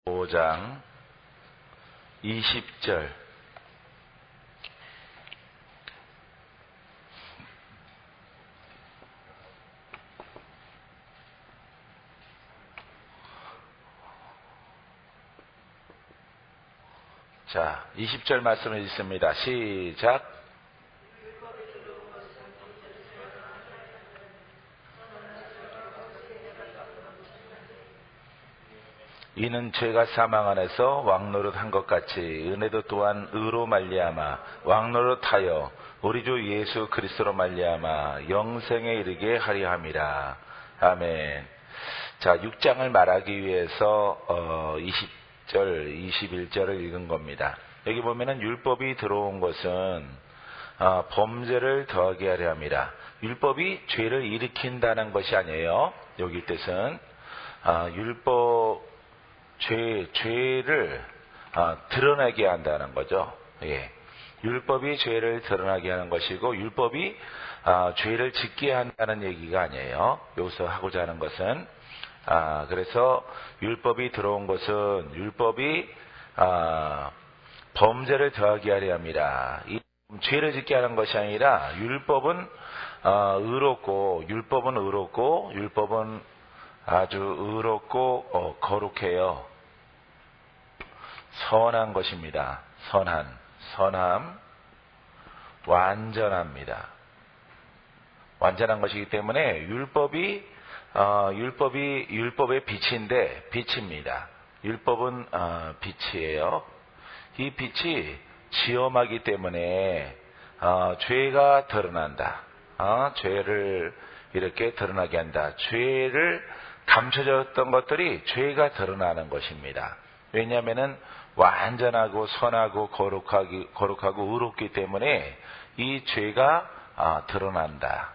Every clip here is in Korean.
5장 20절. 자, 20절 말씀을 읽습니다. 시작. 이는 죄가 사망 안에서 왕노릇한 것 같이 은혜도 또한 의로 말미암아 왕노릇하여 우리 주 예수 그리스도로 말미암아 영생에 이르게 하려 함이라. 아멘. 자, 6장을 말하기 위해서 20절, 21절을 읽은 겁니다. 여기 보면은 율법이 들어온 것은 범죄를 더하게 하려 함이라. 율법이 죄를 일으킨다는 것이 아니에요. 여기 뜻은 죄를 드러나게 한다는 거죠. 예. 율법이 죄를 드러나게 하는 것이고, 율법이 죄를 짓게 한다는 얘기가 아니에요. 여기서 하고자 하는 것은 그래서 율법이 들어온 것은 율법이 범죄를 더하게 하려 함이라. 이 죄를 짓게 하는 것이 아니라 율법은 의롭고 율법은 아주 의롭고 거룩해요. 선한 것입니다. 선함, 완전합니다. 완전한 것이기 때문에 율법의 빛인데 빛입니다. 율법은 빛이에요. 이 빛이 지엄하기 때문에 죄가 드러난다. 죄를 이렇게 드러나게 한다. 죄를 감춰졌던 것들이 죄가 드러나는 것입니다. 왜냐하면은 완전하고 선하고 거룩하고 의롭기 때문에 이 죄가 드러난다.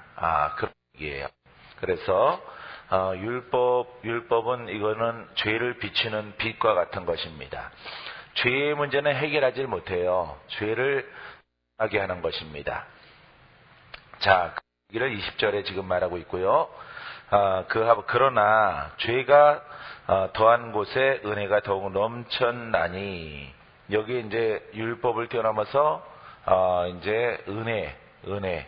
그런 얘기예요. 그래서 율법은 이거는 죄를 비추는 빛과 같은 것입니다. 죄의 문제는 해결하지 못해요. 죄를 하게 하는 것입니다. 자, 그 얘기를 20절에 지금 말하고 있고요. 그러나 죄가 더한 곳에 은혜가 더욱 넘쳤나니, 여기 이제 율법을 뛰어넘어서 이제 은혜.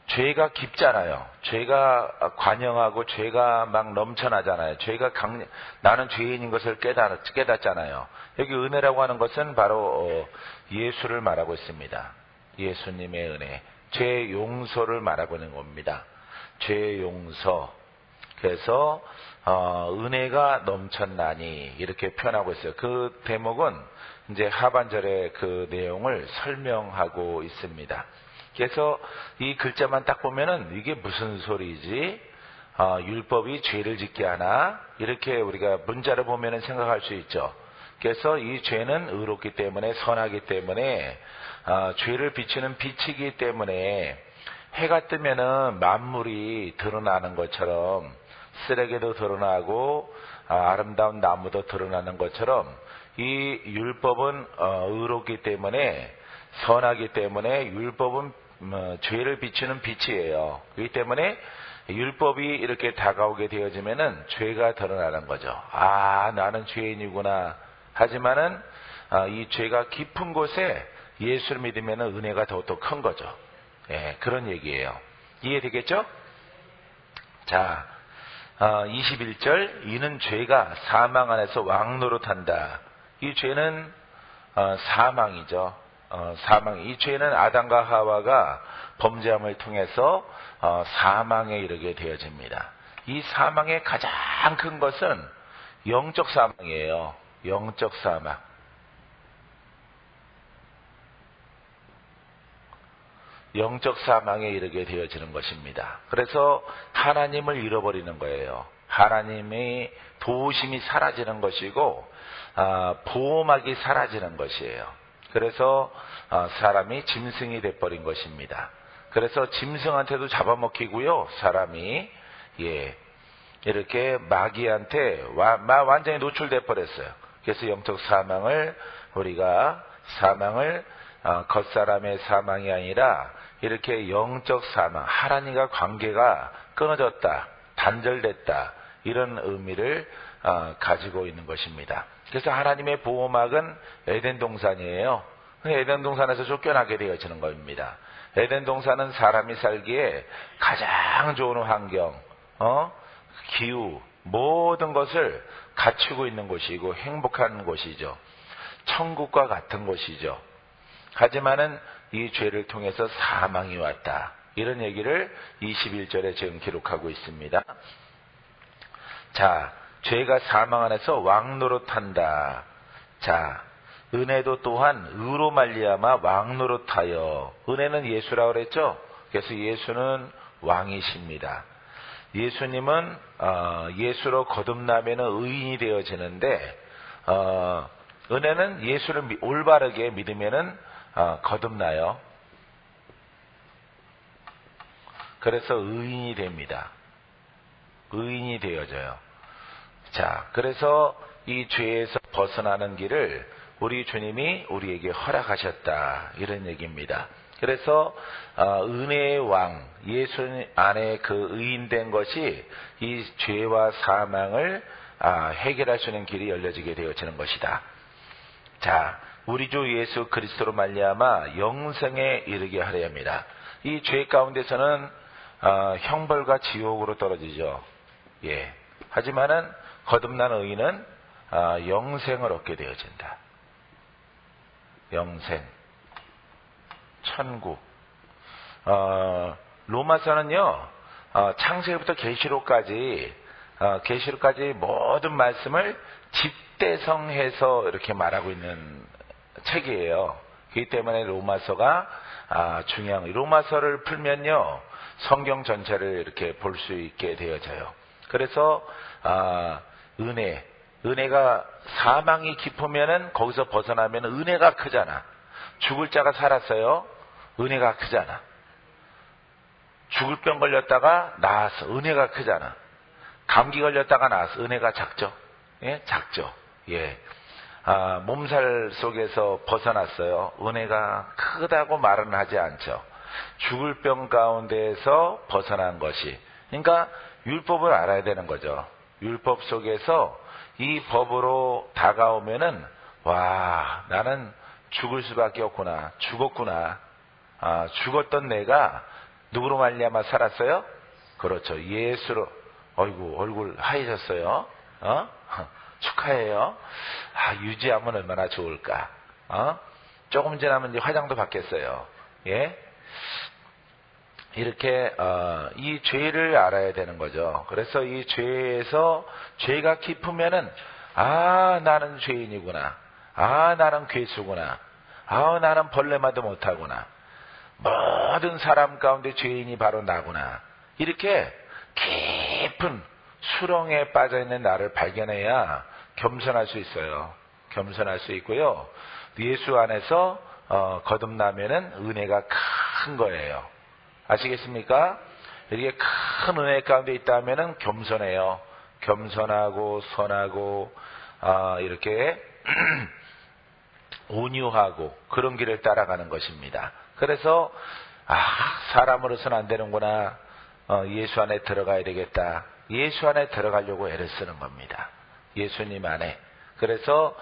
죄가 깊잖아요. 죄가 관영하고 죄가 막 넘쳐나잖아요. 나는 죄인인 것을 깨닫잖아요. 여기 은혜라고 하는 것은 바로 예수를 말하고 있습니다. 예수님의 은혜. 죄 용서를 말하고 있는 겁니다. 죄 용서. 그래서 은혜가 넘쳤나니 이렇게 표현하고 있어요. 그 대목은 이제 하반절의 그 내용을 설명하고 있습니다. 그래서 이 글자만 딱 보면은 이게 무슨 소리지? 율법이 죄를 짓게 하나? 이렇게 우리가 문자를 보면은 생각할 수 있죠. 그래서 이 죄는 의롭기 때문에, 선하기 때문에, 죄를 비추는 빛이기 때문에, 해가 뜨면은 만물이 드러나는 것처럼, 쓰레기도 드러나고 아름다운 나무도 드러나는 것처럼, 이 율법은 의롭기 때문에, 선하기 때문에 율법은 죄를 비추는 빛이에요. 그렇기 때문에 율법이 이렇게 다가오게 되어지면은 죄가 드러나는 거죠. 나는 죄인이구나. 하지만은 이 죄가 깊은 곳에 예수를 믿으면은 은혜가 더욱더 큰 거죠. 예, 그런 얘기예요. 이해되겠죠? 자, 21절. 이는 죄가 사망 안에서 왕노릇한다. 이 죄는 사망이죠. 이 죄는 아담과 하와가 범죄함을 통해서 사망에 이르게 되어집니다. 이 사망의 가장 큰 것은 영적 사망이에요. 영적 사망. 영적 사망에 이르게 되어지는 것입니다. 그래서 하나님을 잃어버리는 거예요. 하나님의 도우심이 사라지는 것이고 보호막이 사라지는 것이에요. 그래서 사람이 짐승이 돼버린 것입니다. 그래서 짐승한테도 잡아먹히고요. 사람이 이렇게 마귀한테 완전히 노출돼 버렸어요. 그래서 영적 사망을 우리가 겉사람의 사망이 아니라 이렇게 영적 사망, 하나님과 관계가 끊어졌다, 단절됐다, 이런 의미를 가지고 있는 것입니다. 그래서 하나님의 보호막은 에덴 동산이에요. 에덴 동산에서 쫓겨나게 되어지는 겁니다. 에덴 동산은 사람이 살기에 가장 좋은 환경, 기후, 모든 것을 갖추고 있는 곳이고 행복한 곳이죠. 천국과 같은 곳이죠. 하지만은 이 죄를 통해서 사망이 왔다. 이런 얘기를 21절에 지금 기록하고 있습니다. 자, 죄가 사망 안에서 왕노릇한다. 자, 은혜도 또한 의로 말미암아 왕노릇하여. 은혜는 예수라고 그랬죠? 그래서 예수는 왕이십니다. 예수님은 예수로 거듭나면은 의인이 되어지는데 은혜는 예수를 올바르게 믿으면은 거듭나요. 그래서 의인이 됩니다. 의인이 되어져요. 자, 그래서 이 죄에서 벗어나는 길을 우리 주님이 우리에게 허락하셨다. 이런 얘기입니다. 그래서 은혜의 왕, 예수 안에 그 의인된 것이 이 죄와 사망을 해결할 수 있는 길이 열려지게 되어지는 것이다. 자, 우리 주 예수 그리스도로 말미암아 영생에 이르게 하려 합니다. 이 죄 가운데서는 형벌과 지옥으로 떨어지죠. 예. 하지만은 거듭난 의인은 영생을 얻게 되어진다. 영생, 천국. 로마서는요, 창세기부터 계시록까지 모든 말씀을 집대성해서 이렇게 말하고 있는 책이에요. 그렇기 때문에 로마서가 중요한, 로마서를 풀면요, 성경 전체를 이렇게 볼 수 있게 되어져요. 그래서 은혜가 사망이 깊으면은 거기서 벗어나면 은혜가 크잖아. 죽을 자가 살았어요. 은혜가 크잖아. 죽을 병 걸렸다가 나았어. 은혜가 크잖아. 감기 걸렸다가 나았어. 은혜가 작죠. 예, 작죠. 예. 몸살 속에서 벗어났어요. 은혜가 크다고 말은 하지 않죠. 죽을 병 가운데에서 벗어난 것이. 그러니까 율법을 알아야 되는 거죠. 율법 속에서 이 법으로 다가오면은, 와, 나는 죽을 수밖에 없구나. 죽었구나. 죽었던 내가 누구로 말미암아 살았어요? 그렇죠. 예수로. 어이구, 얼굴 하얘졌어요. 축하해요. 유지하면 얼마나 좋을까. 조금 지나면 이제 화장도 받겠어요. 예? 이렇게 이 죄를 알아야 되는 거죠. 그래서 이 죄에서 죄가 깊으면은 나는 죄인이구나. 나는 괴수구나. 나는 벌레마도 못하구나. 모든 사람 가운데 죄인이 바로 나구나. 이렇게 깊은 수렁에 빠져있는 나를 발견해야 겸손할 수 있어요. 겸손할 수 있고요. 예수 안에서 거듭나면은 은혜가 큰 거예요. 아시겠습니까? 이렇게 큰 은혜 가운데 있다면은 겸손해요. 겸손하고 선하고 이렇게 온유하고 그런 길을 따라가는 것입니다. 그래서 사람으로서는 안 되는구나. 예수 안에 들어가야 되겠다. 예수 안에 들어가려고 애를 쓰는 겁니다. 예수님 안에. 그래서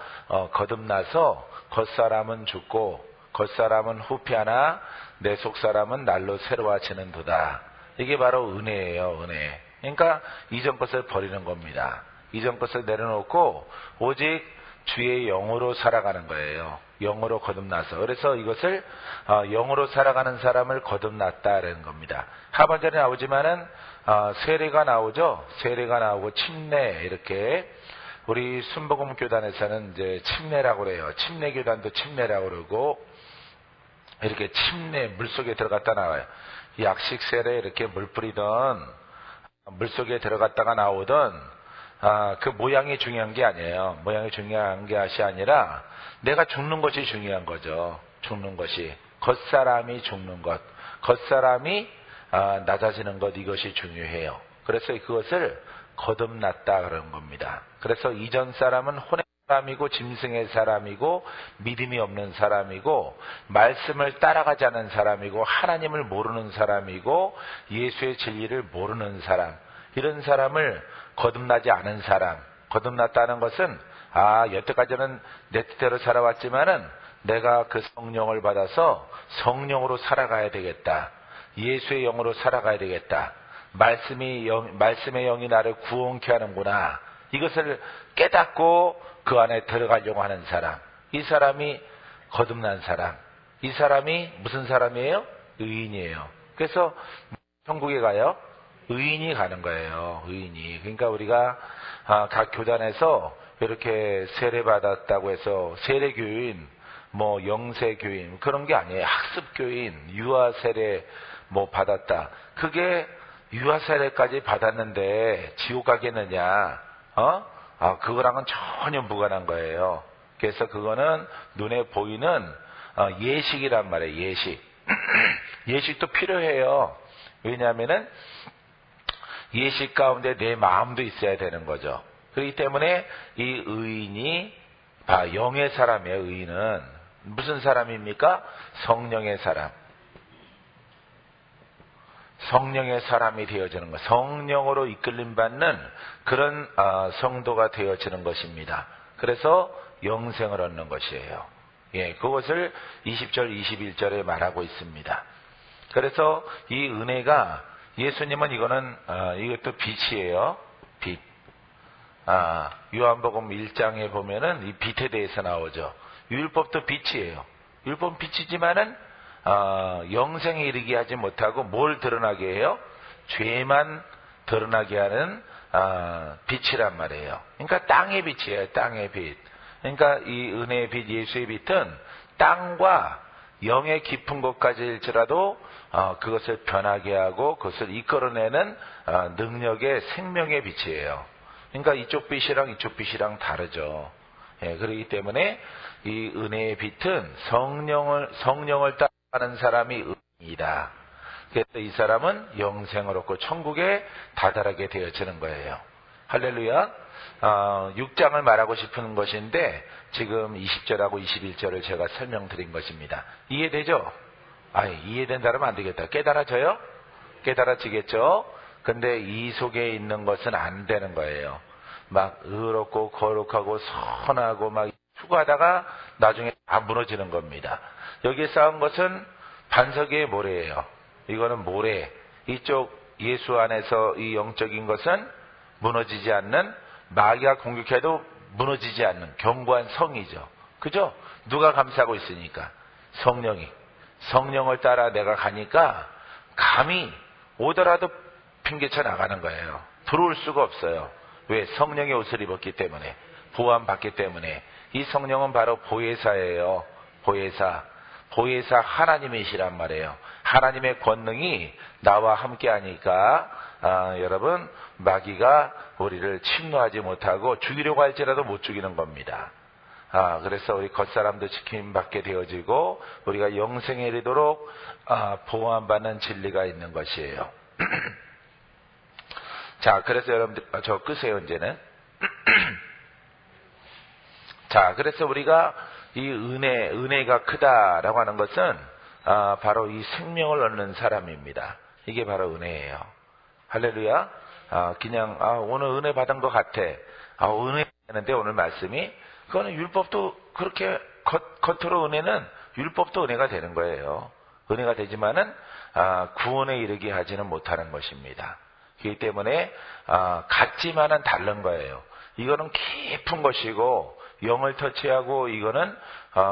거듭나서 겉사람은 죽고 겉사람은 후피하나 내 속사람은 날로 새로워지는 도다. 이게 바로 은혜예요. 은혜. 그러니까 이전 것을 버리는 겁니다. 이전 것을 내려놓고 오직 주의 영으로 살아가는 거예요. 영으로 거듭나서. 그래서 이것을 영으로 살아가는 사람을 거듭났다라는 겁니다. 하반절에 나오지만은 세례가 나오죠. 세례가 나오고 침례 이렇게 우리 순복음 교단에서는 이제 침례라고 그래요. 침례 교단도 침례라고 그러고 이렇게 침례 물속에 들어갔다 나와요. 약식 세례 이렇게 물 뿌리던 물속에 들어갔다가 나오던 그 모양이 중요한 게 아니에요. 모양이 중요한 게 아니라 내가 죽는 것이 중요한 거죠. 죽는 것이. 겉사람이 죽는 것. 겉사람이 낮아지는 것 이것이 중요해요. 그래서 그것을 거듭났다 그런 겁니다. 그래서 이전 사람은 혼의 사람이고 짐승의 사람이고 믿음이 없는 사람이고 말씀을 따라가지 않는 사람이고 하나님을 모르는 사람이고 예수의 진리를 모르는 사람 이런 사람을 거듭나지 않은 사람 거듭났다는 것은 여태까지는 내 뜻대로 살아왔지만은 내가 그 성령을 받아서 성령으로 살아가야 되겠다. 예수의 영으로 살아가야 되겠다. 말씀의 영이 나를 구원케 하는구나. 이것을 깨닫고 그 안에 들어가려고 하는 사람. 이 사람이 거듭난 사람. 이 사람이 무슨 사람이에요? 의인이에요. 그래서 천국에 가요? 의인이 가는 거예요. 의인이. 그러니까 우리가 각 교단에서 이렇게 세례받았다고 해서 세례교인, 영세교인 그런 게 아니에요. 학습교인, 유아세례 받았다. 그게 유아세례까지 받았는데 지옥 가겠느냐? 그거랑은 전혀 무관한 거예요. 그래서 그거는 눈에 보이는 예식이란 말이에요. 예식. 예식도 필요해요. 왜냐하면은 예식 가운데 내 마음도 있어야 되는 거죠. 그렇기 때문에 이 의인이 영의 사람이에요. 의인은 무슨 사람입니까? 성령의 사람. 성령의 사람이 되어지는 것. 성령으로 이끌림 받는 그런 성도가 되어지는 것입니다. 그래서 영생을 얻는 것이에요. 예, 그것을 20절, 21절에 말하고 있습니다. 그래서 이 은혜가 예수님은 이것도 빛이에요. 빛. 요한복음 1장에 보면은 이 빛에 대해서 나오죠. 율법도 빛이에요. 율법은 빛이지만은 영생에 이르게 하지 못하고 뭘 드러나게 해요? 죄만 드러나게 하는 빛이란 말이에요. 그러니까 땅의 빛이에요. 땅의 빛. 그러니까 이 은혜의 빛, 예수의 빛은 땅과 영의 깊은 곳까지일지라도 그것을 변하게 하고 그것을 이끌어내는 능력의 생명의 빛이에요. 그러니까 이쪽 빛이랑 다르죠. 예, 그렇기 때문에 이 은혜의 빛은 성령을 따라가는 사람이 의인이다. 그래서 이 사람은 영생을 얻고 천국에 다다르게 되어지는 거예요. 할렐루야. 6장을 말하고 싶은 것인데 지금 20절하고 21절을 제가 설명드린 것입니다. 이해되죠? 이해된다면 안 되겠다. 깨달아져요? 깨달아지겠죠? 근데 이 속에 있는 것은 안 되는 거예요. 막 의롭고 거룩하고 선하고 막 추구하다가 나중에 다 무너지는 겁니다. 여기에 쌓은 것은 반석의 모래예요. 이거는 모래. 이쪽 예수 안에서 이 영적인 것은 무너지지 않는, 마귀가 공격해도 무너지지 않는 견고한 성이죠. 그죠? 누가 감싸고 있으니까? 성령을 따라 내가 가니까 감히 오더라도 핑계쳐 나가는 거예요. 들어올 수가 없어요. 왜? 성령의 옷을 입었기 때문에, 보호받기 때문에. 이 성령은 바로 보혜사예요. 보혜사 하나님이시란 말이에요. 하나님의 권능이 나와 함께 하니까 여러분, 마귀가 우리를 침노하지 못하고 죽이려고 할지라도 못 죽이는 겁니다. 그래서 우리 겉사람도 지킴받게 되어지고 우리가 영생에 이르도록 보호받는 진리가 있는 것이에요. 자, 그래서 여러분들 저 끄세요 이제는. 자, 그래서 우리가 이 은혜가 크다라고 하는 것은 바로 이 생명을 얻는 사람입니다. 이게 바로 은혜예요. 할렐루야. 그냥 오늘 은혜 받은 것 같아. 은혜 되는데 오늘 말씀이, 그거는 율법도 그렇게 겉으로 은혜는 율법도 은혜가 되는 거예요. 은혜가 되지만은 구원에 이르게 하지는 못하는 것입니다. 그렇기 때문에 같지만은 다른 거예요. 이거는 깊은 것이고 영을 터치하고, 이거는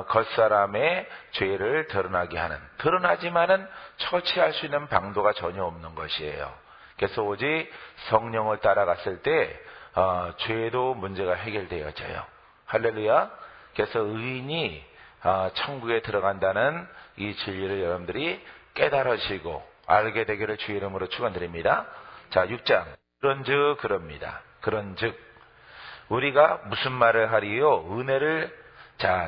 겉사람의 죄를 드러나게 하는, 드러나지만은 처치할 수 있는 방도가 전혀 없는 것이에요. 그래서 오직 성령을 따라갔을 때 죄도 문제가 해결되어져요. 할렐루야. 그래서 의인이 천국에 들어간다는 이 진리를 여러분들이 깨달으시고 알게 되기를 주의 이름으로 축원드립니다. 자, 6장. 그런즉 우리가 무슨 말을 하리요? 은혜를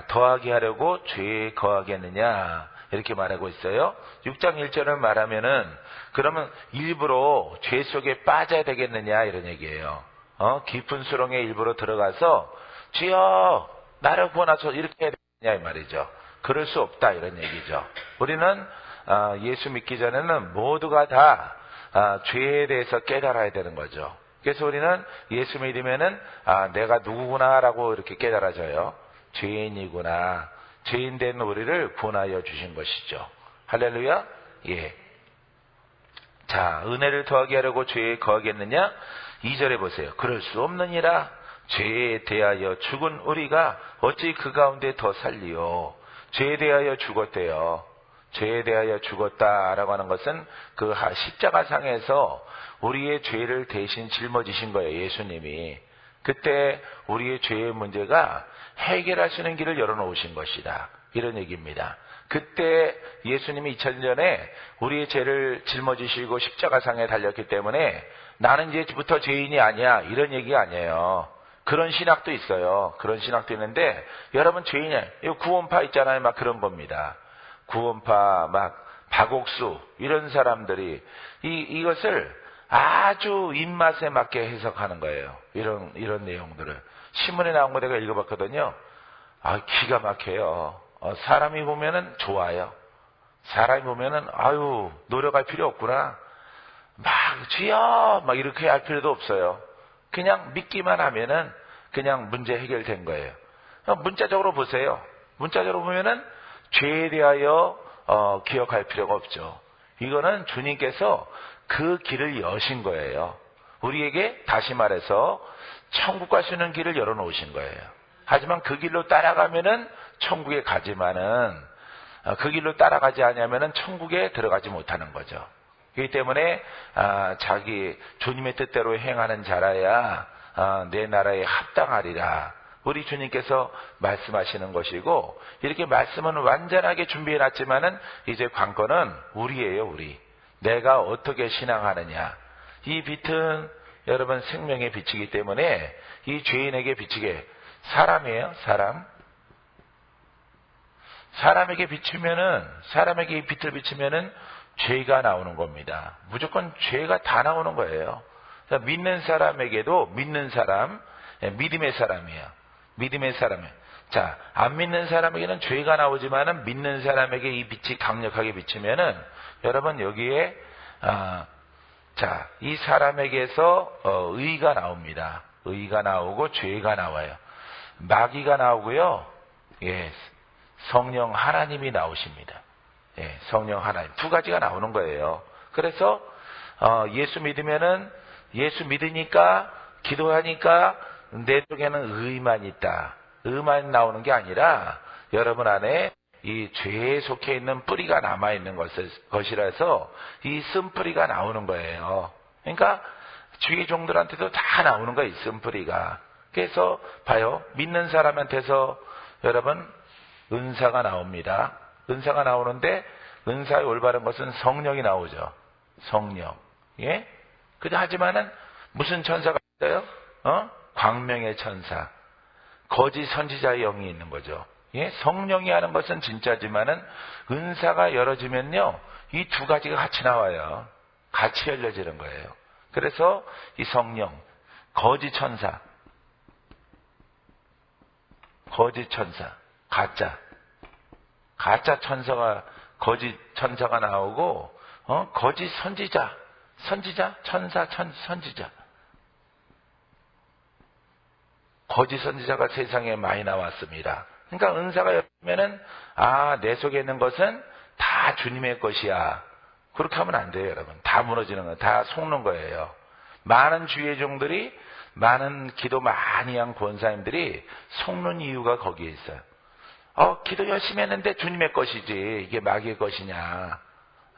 더하게 하려고 죄에 거하겠느냐? 이렇게 말하고 있어요. 6장 1절을 말하면은, 그러면 일부러 죄 속에 빠져야 되겠느냐? 이런 얘기예요. 깊은 수렁에 일부러 들어가서 주여 나를 구원하소서 이렇게 해야 되느냐 이 말이죠. 그럴 수 없다 이런 얘기죠. 우리는 예수 믿기 전에는 모두가 다 죄에 대해서 깨달아야 되는 거죠. 그래서 우리는 예수 믿으면은 내가 누구구나라고 이렇게 깨달아져요. 죄인이구나. 죄인 된 우리를 구원하여 주신 것이죠. 할렐루야. 예. 자, 은혜를 더하게 하려고 죄에 거하겠느냐? 2절에 보세요. 그럴 수 없느니라. 죄에 대하여 죽은 우리가 어찌 그 가운데 더 살리요. 죄에 대하여 죽었대요. 죄에 대하여 죽었다라고 하는 것은 그 십자가상에서 우리의 죄를 대신 짊어지신 거예요. 예수님이. 그때 우리의 죄의 문제가 해결할 수 있는 길을 열어놓으신 것이다. 이런 얘기입니다. 그때 예수님이 2000년에 우리의 죄를 짊어지시고 십자가상에 달렸기 때문에 나는 이제부터 죄인이 아니야. 이런 얘기가 아니에요. 그런 신학도 있어요. 그런 신학도 있는데 여러분 죄인이야. 이거 구원파 있잖아요. 막 그런 겁니다. 구원파, 막 박옥수 이런 사람들이 이것을 아주 입맛에 맞게 해석하는 거예요. 이런 내용들을 신문에 나온 거 내가 읽어봤거든요. 기가 막혀요. 사람이 보면은 좋아요. 사람이 보면은 노력할 필요 없구나. 막 주여 막 이렇게 할 필요도 없어요. 그냥 믿기만 하면은 그냥 문제 해결된 거예요. 문자적으로 보세요. 문자적으로 보면은 죄에 대하여 기억할 필요가 없죠. 이거는 주님께서 그 길을 여신 거예요. 우리에게 다시 말해서 천국 갈 수 있는 길을 열어놓으신 거예요. 하지만 그 길로 따라가면은 천국에 가지만은 그 길로 따라가지 않으면은 천국에 들어가지 못하는 거죠. 그렇기 때문에 자기 주님의 뜻대로 행하는 자라야 내 나라에 합당하리라. 우리 주님께서 말씀하시는 것이고 이렇게 말씀은 완전하게 준비해 놨지만은 이제 관건은 우리예요. 우리. 내가 어떻게 신앙하느냐. 이 빛은 여러분 생명의 빛이기 때문에 이 죄인에게 비치게 사람이에요. 사람에게 비추면은 사람에게 이 빛을 비추면은 죄가 나오는 겁니다. 무조건 죄가 다 나오는 거예요. 믿는 사람에게도 믿는 사람, 믿음의 사람이에요. 믿음의 사람이에요. 자, 안 믿는 사람에게는 죄가 나오지만은 믿는 사람에게 이 빛이 강력하게 비치면은 여러분 여기에 이 사람에게서 의가 나옵니다. 의가 나오고 죄가 나와요. 마귀가 나오고요. 예, 성령 하나님이 나오십니다. 예, 성령 하나님. 두 가지가 나오는 거예요. 그래서 예수 믿으면은 예수 믿으니까 기도하니까 내 속에는 의만 있다. 의만 나오는 게 아니라 여러분 안에 이 죄에 속해 있는 뿌리가 남아있는 것이라서 이 쓴뿌리가 나오는 거예요. 그러니까 주의 종들한테도 다 나오는 거예요. 이 쓴뿌리가. 그래서 봐요. 믿는 사람한테서 여러분 은사가 나옵니다. 은사가 나오는데 은사의 올바른 것은 성령이 나오죠. 성령. 예? 하지만은 무슨 천사가 있어요? 광명의 천사. 거짓 선지자의 영이 있는 거죠. 예? 성령이 하는 것은 진짜지만은 은사가 열어지면요. 이 두 가지가 같이 나와요. 같이 열려지는 거예요. 그래서 이 성령, 거짓 천사, 가짜 천사가 거짓 천사가 나오고 거짓 선지자, 선지자. 거짓 선지자가 세상에 많이 나왔습니다. 그러니까 은사가 열리면은 내 속에 있는 것은 다 주님의 것이야. 그렇게 하면 안 돼요, 여러분. 다 무너지는 거예요. 다 속는 거예요. 많은 주의 종들이 많은 기도 많이 한 권사님들이 속는 이유가 거기에 있어요. 기도 열심히 했는데 주님의 것이지 이게 마귀의 것이냐.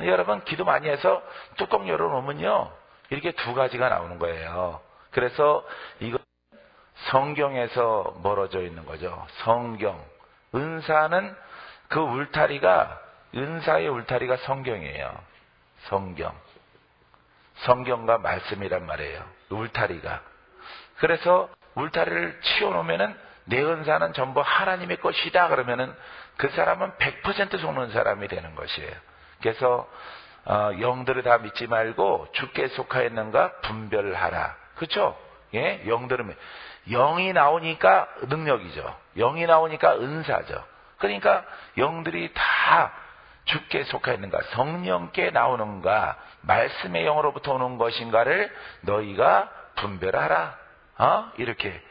여러분 기도 많이 해서 뚜껑 열어놓으면요 이렇게 두 가지가 나오는 거예요. 그래서 이거 성경에서 멀어져 있는 거죠. 성경. 은사는 그 울타리가 은사의 울타리가 성경이에요. 성경. 성경과 말씀이란 말이에요. 울타리가. 그래서 울타리를 치워놓으면은 내 은사는 전부 하나님의 것이다 그러면은 그 사람은 100% 속는 사람이 되는 것이에요. 그래서 영들을 다 믿지 말고 주께 속하였는가 분별하라. 그렇죠? 예, 영들은 영이 나오니까 능력이죠. 영이 나오니까 은사죠. 그러니까 영들이 다 주께 속하였는가, 성령께 나오는가, 말씀의 영으로부터 오는 것인가를 너희가 분별하라. 이렇게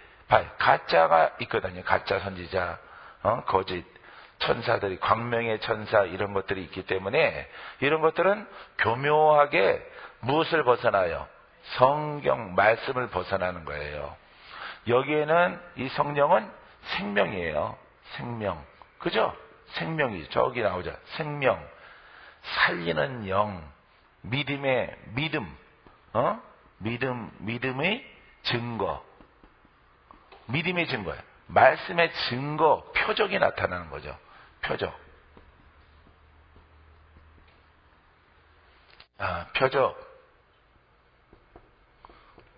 가짜가 있거든요. 가짜 선지자, 거짓 천사들이, 광명의 천사, 이런 것들이 있기 때문에 이런 것들은 교묘하게 무엇을 벗어나요? 성경 말씀을 벗어나는 거예요. 여기에는 이 성령은 생명이에요. 생명. 그죠? 생명이 저기 나오죠. 생명. 살리는 영. 믿음의 믿음. 믿음의 증거. 믿음의 증거예요. 말씀의 증거, 표적이 나타나는 거죠. 표적. 표적.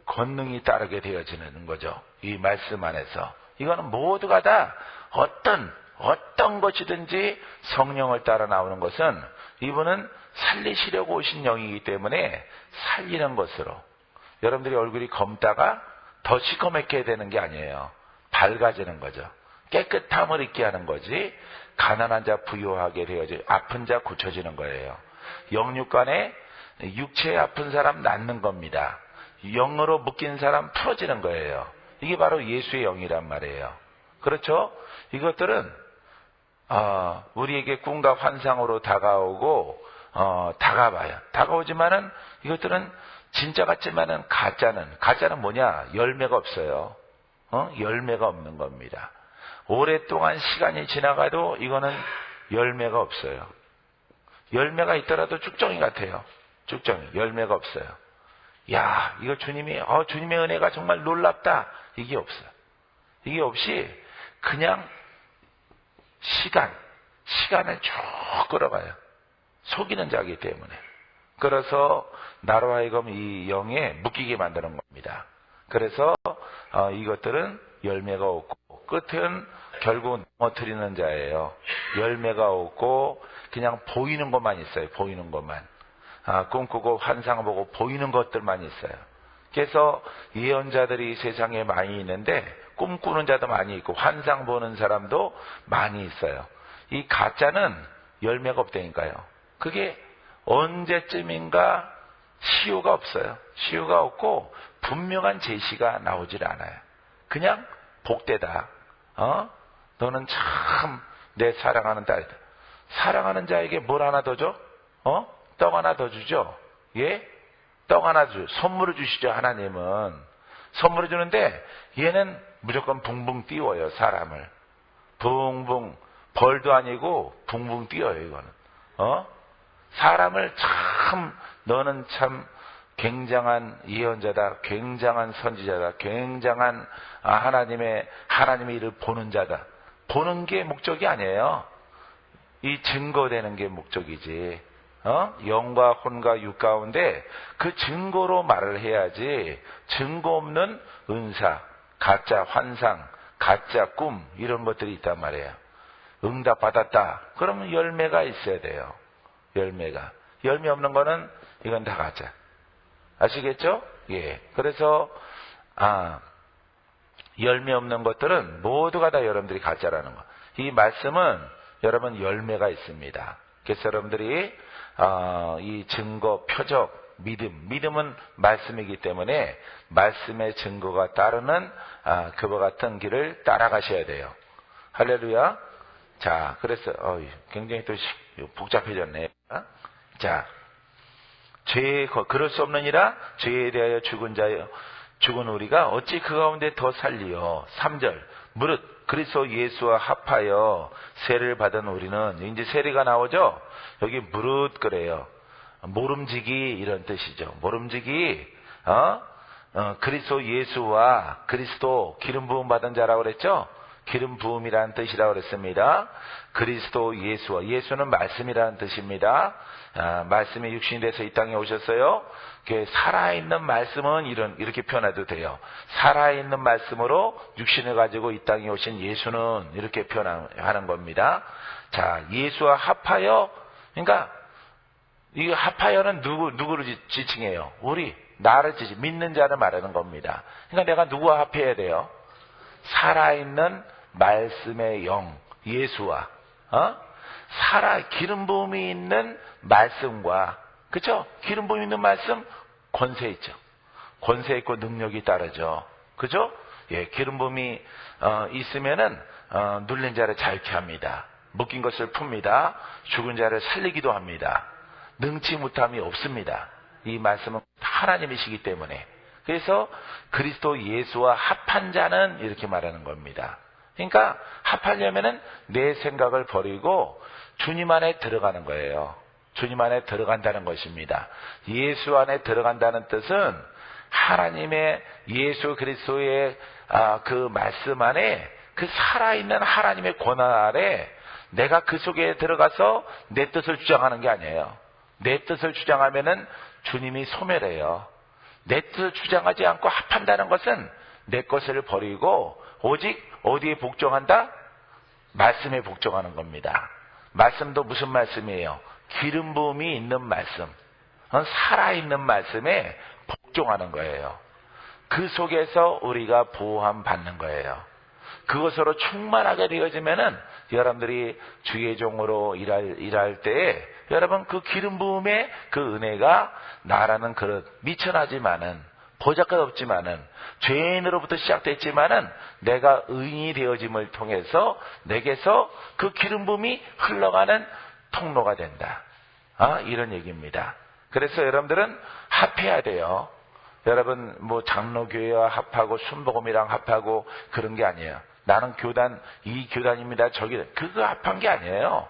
권능이 따르게 되어지는 거죠. 이 말씀 안에서. 이거는 모두가 다 어떤 것이든지 성령을 따라 나오는 것은 이분은 살리시려고 오신 영이기 때문에 살리는 것으로. 여러분들이 얼굴이 검다가 더 시커멓게 되는 게 아니에요. 밝아지는 거죠. 깨끗함을 있게 하는 거지. 가난한 자 부유하게 되어지, 아픈 자 고쳐지는 거예요. 영육간에 육체에 아픈 사람 낫는 겁니다. 영으로 묶인 사람 풀어지는 거예요. 이게 바로 예수의 영이란 말이에요. 그렇죠? 이것들은 우리에게 꿈과 환상으로 다가오고 다가와요. 다가오지만은 이것들은 진짜 같지만은 가짜는 뭐냐? 열매가 없어요. 열매가 없는 겁니다. 오랫동안 시간이 지나가도 이거는 열매가 없어요. 열매가 있더라도 쭉정이 같아요. 쭉정이. 열매가 없어요. 야, 이거 주님의 은혜가 정말 놀랍다. 이게 없어요. 이게 없이 그냥 시간을 쭉 끌어가요. 속이는 자이기 때문에. 그래서 나로 하여금 이 영에 묶이게 만드는 겁니다. 그래서 이것들은 열매가 없고 끝은 결국 넘어뜨리는 자예요. 열매가 없고 그냥 보이는 것만 있어요. 보이는 것만. 꿈꾸고 환상 보고 보이는 것들만 있어요. 그래서 예언자들이 세상에 많이 있는데 꿈꾸는 자도 많이 있고 환상 보는 사람도 많이 있어요. 이 가짜는 열매가 없다니까요. 그게 언제쯤인가 시효가 없어요. 시효가 없고 분명한 제시가 나오질 않아요. 그냥 복되다. 너는 참 내 사랑하는 딸이다. 사랑하는 자에게 뭘 하나 더 줘? 떡 하나 더 주죠? 예? 떡 하나 선물을 주시죠, 하나님은. 선물을 주는데 얘는 무조건 붕붕 띄워요, 사람을. 붕붕. 벌도 아니고 붕붕 띄워요, 이거는. 사람을 참, 너는 참 굉장한 예언자다, 굉장한 선지자다, 굉장한 하나님의 일을 보는 자다. 보는 게 목적이 아니에요. 이 증거되는 게 목적이지. 영과 혼과 육 가운데 그 증거로 말을 해야지. 증거 없는 은사, 가짜 환상, 가짜 꿈 이런 것들이 있단 말이에요. 응답 받았다. 그러면 열매가 있어야 돼요. 열매가. 열매 없는 거는 이건 다 가짜. 아시겠죠? 예. 그래서 열매 없는 것들은 모두가 다 여러분들이 가짜라는 거. 이 말씀은 여러분 열매가 있습니다. 그래서 여러분들이 이 증거, 표적, 믿음은 말씀이기 때문에 말씀의 증거가 따르는 그와 같은 길을 따라가셔야 돼요. 할렐루야. 자, 그래서 굉장히 또 복잡해졌네. 자, 그럴 수 없느니라 죄에 대하여 죽은 우리가 어찌 그 가운데 더 살리요. 3절 무릇 그리스도 예수와 합하여 세례를 받은 우리는, 이제 세례가 나오죠. 여기 무릇 그래요. 모름지기 이런 뜻이죠. 모름지기 그리스도 예수와 그리스도 기름 부음 받은 자라고 그랬죠. 기름 부음이라는 뜻이라고 그랬습니다. 그리스도 예수와, 예수는 말씀이라는 뜻입니다. 말씀이 육신이 돼서 이 땅에 오셨어요. 살아있는 말씀은 이렇게 표현해도 돼요. 살아있는 말씀으로 육신을 가지고 이 땅에 오신 예수는 이렇게 표현하는 겁니다. 자, 예수와 합하여, 그러니까 이 합하여는 누구를 지칭해요? 나를 믿는 자를 말하는 겁니다. 그러니까 내가 누구와 합해야 돼요? 살아있는 말씀의 영, 예수와, 기름 부음이 있는 말씀과, 그쵸? 기름 부음이 있는 말씀, 권세 있죠. 권세 있고 능력이 따르죠. 그죠? 예, 기름 부음이 있으면은 눌린 자를 자유케 합니다. 묶인 것을 풉니다. 죽은 자를 살리기도 합니다. 능치 못함이 없습니다. 이 말씀은 하나님이시기 때문에. 그래서 그리스도 예수와 합한 자는 이렇게 말하는 겁니다. 그러니까 합하려면은 내 생각을 버리고 주님 안에 들어가는 거예요. 주님 안에 들어간다는 것입니다. 예수 안에 들어간다는 뜻은 하나님의 예수 그리스도의 그 말씀 안에 그 살아있는 하나님의 권한 아래 내가 그 속에 들어가서 내 뜻을 주장하는 게 아니에요. 내 뜻을 주장하면은 주님이 소멸해요. 내 뜻을 주장하지 않고 합한다는 것은 내 것을 버리고 오직 어디에 복종한다? 말씀에 복종하는 겁니다. 말씀도 무슨 말씀이에요? 기름 부음이 있는 말씀, 살아있는 말씀에 복종하는 거예요. 그 속에서 우리가 보호함 받는 거예요. 그것으로 충만하게 되어지면은 여러분들이 주의 종으로 일할 때에 여러분 그 기름 부음의 그 은혜가 나라는 그릇 미천하지만은 보잘것 없지만은 죄인으로부터 시작됐지만은 내가 의인이 되어짐을 통해서 내게서 그 기름 부음이 흘러가는 통로가 된다. 이런 얘기입니다. 그래서 여러분들은 합해야 돼요. 여러분 뭐 장로교회와 합하고 순복음이랑 합하고 그런 게 아니에요. 나는 교단 이 교단입니다. 저기 그거 합한 게 아니에요.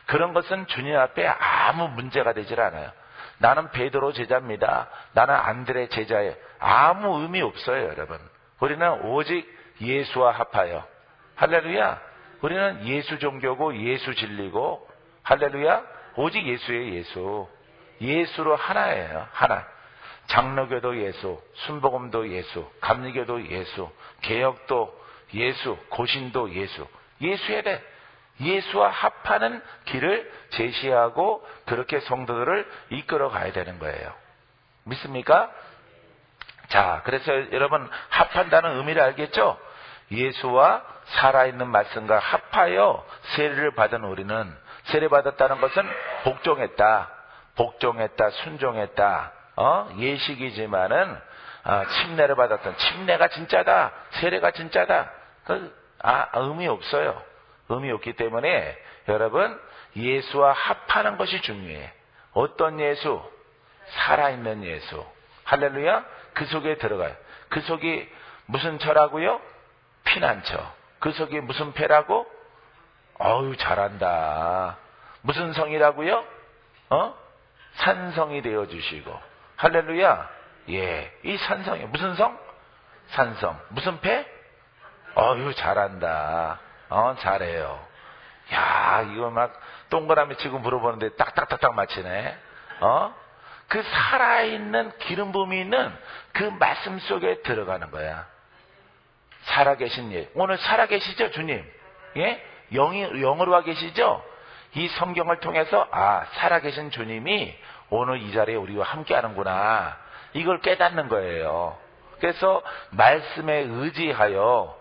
그런 것은 주님 앞에 아무 문제가 되질 않아요. 나는 베드로 제자입니다. 나는 안드레 제자예요. 아무 의미 없어요, 여러분. 우리는 오직 예수와 합하여. 할렐루야. 우리는 예수 종교고 예수 진리고 할렐루야. 오직 예수예요, 예수. 예수로 하나예요, 하나. 장로교도 예수, 순복음도 예수, 감리교도 예수, 개혁도 예수, 고신도 예수. 예수에 대해 예수와 합하는 길을 제시하고 그렇게 성도들을 이끌어 가야 되는 거예요. 믿습니까? 자, 그래서 여러분 합한다는 의미를 알겠죠? 예수와 살아있는 말씀과 합하여 세례를 받은 우리는 세례받았다는 것은 복종했다, 순종했다. 예식이지만은 침례를 받았던 침례가 진짜다, 세례가 진짜다. 의미 없어요. 의미 없기 때문에 여러분 예수와 합하는 것이 중요해. 어떤 예수? 살아있는 예수. 할렐루야. 그 속에 들어가요. 그 속이 무슨 처라고요? 피난처. 그 속이 무슨 패라고? 어우 잘한다. 무슨 성이라고요? 산성이 되어주시고. 할렐루야. 예, 이 산성이 무슨 성? 산성. 무슨 패? 어유 잘한다. 잘해요. 야, 이거 막 동그라미 치고 물어보는데 딱딱딱딱 맞히네. 그 살아있는 기름 부음이 있는 그 말씀 속에 들어가는 거야. 살아계신 예. 오늘 살아계시죠, 주님? 예? 영으로 와 계시죠? 이 성경을 통해서 살아계신 주님이 오늘 이 자리에 우리와 함께 하는구나. 이걸 깨닫는 거예요. 그래서 말씀에 의지하여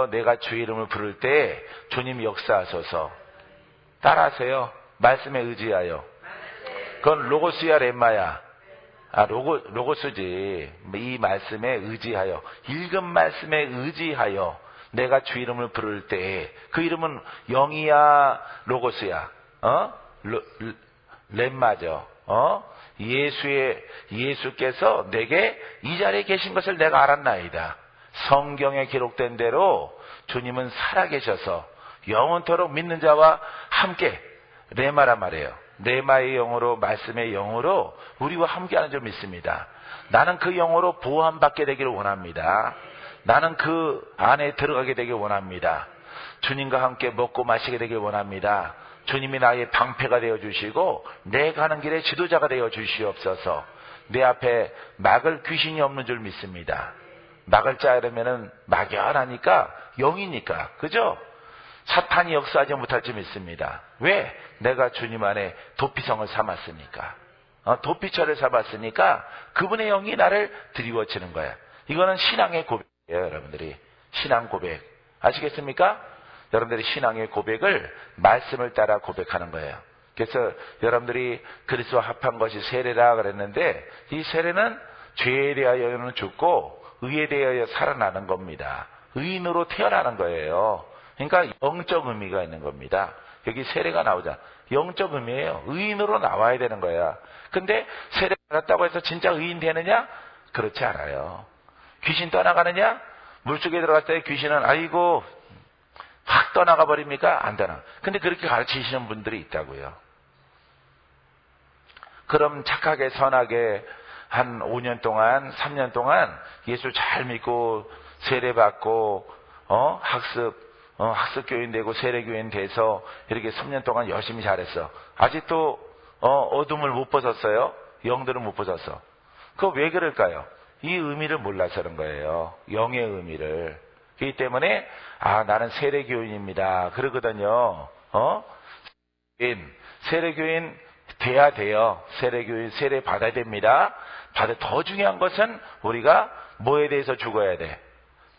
내가 주의 이름을 부를 때 주님 역사하소서. 따라하세요. 말씀에 의지하여. 그건 로고스야 렘마야. 로고스지. 이 말씀에 의지하여. 읽은 말씀에 의지하여 내가 주 이름을 부를 때 그 이름은 영이야 로고스야. 렘마죠. 예수께서 내게 이 자리에 계신 것을 내가 알았나이다. 성경에 기록된 대로 주님은 살아계셔서 영원토록 믿는 자와 함께 레마란 말이에요. 레마의 영으로 말씀의 영으로 우리와 함께하는 줄 믿습니다. 나는 그 영으로 보호함받게 되기를 원합니다. 나는 그 안에 들어가게 되길 원합니다. 주님과 함께 먹고 마시게 되길 원합니다. 주님이 나의 방패가 되어주시고 내 가는 길에 지도자가 되어주시옵소서. 내 앞에 막을 귀신이 없는 줄 믿습니다. 막을 자라면은 막연하니까 영이니까 그죠? 사탄이 역사하지 못할 줄 믿습니다. 왜? 내가 주님 안에 도피성을 삼았으니까. 도피처를 삼았으니까 그분의 영이 나를 드리워치는 거야. 이거는 신앙의 고백이에요, 여러분들이. 신앙 고백. 아시겠습니까? 여러분들이 신앙의 고백을 말씀을 따라 고백하는 거예요. 그래서 여러분들이 그리스도와 합한 것이 세례라 그랬는데 이 세례는 죄에 대하여는 죽고 의에 대하여 살아나는 겁니다. 의인으로 태어나는 거예요. 그러니까 영적 의미가 있는 겁니다. 여기 세례가 나오자. 영적 의미예요. 의인으로 나와야 되는 거야. 근데 세례 받았다고 해서 진짜 의인 되느냐? 그렇지 않아요. 귀신 떠나가느냐? 물속에 들어갔을 때 귀신은 아이고 확 떠나가 버립니까? 안 떠나. 근데 그렇게 가르치시는 분들이 있다고요. 그럼 착하게 선하게 한 5년 동안 3년 동안 예수 잘 믿고 세례받고 학습교인 되고 세례교인 돼서 이렇게 3년 동안 열심히 잘했어. 아직도 어둠을 못 벗었어요. 영들은 못 벗었어. 그거 왜 그럴까요? 이 의미를 몰라서 그런 거예요. 영의 의미를. 그렇기 때문에 나는 세례교인입니다. 그러거든요. 세례교인 돼야 돼요. 세례교인 세례 받아야 됩니다. 더 중요한 것은 우리가 뭐에 대해서 죽어야 돼?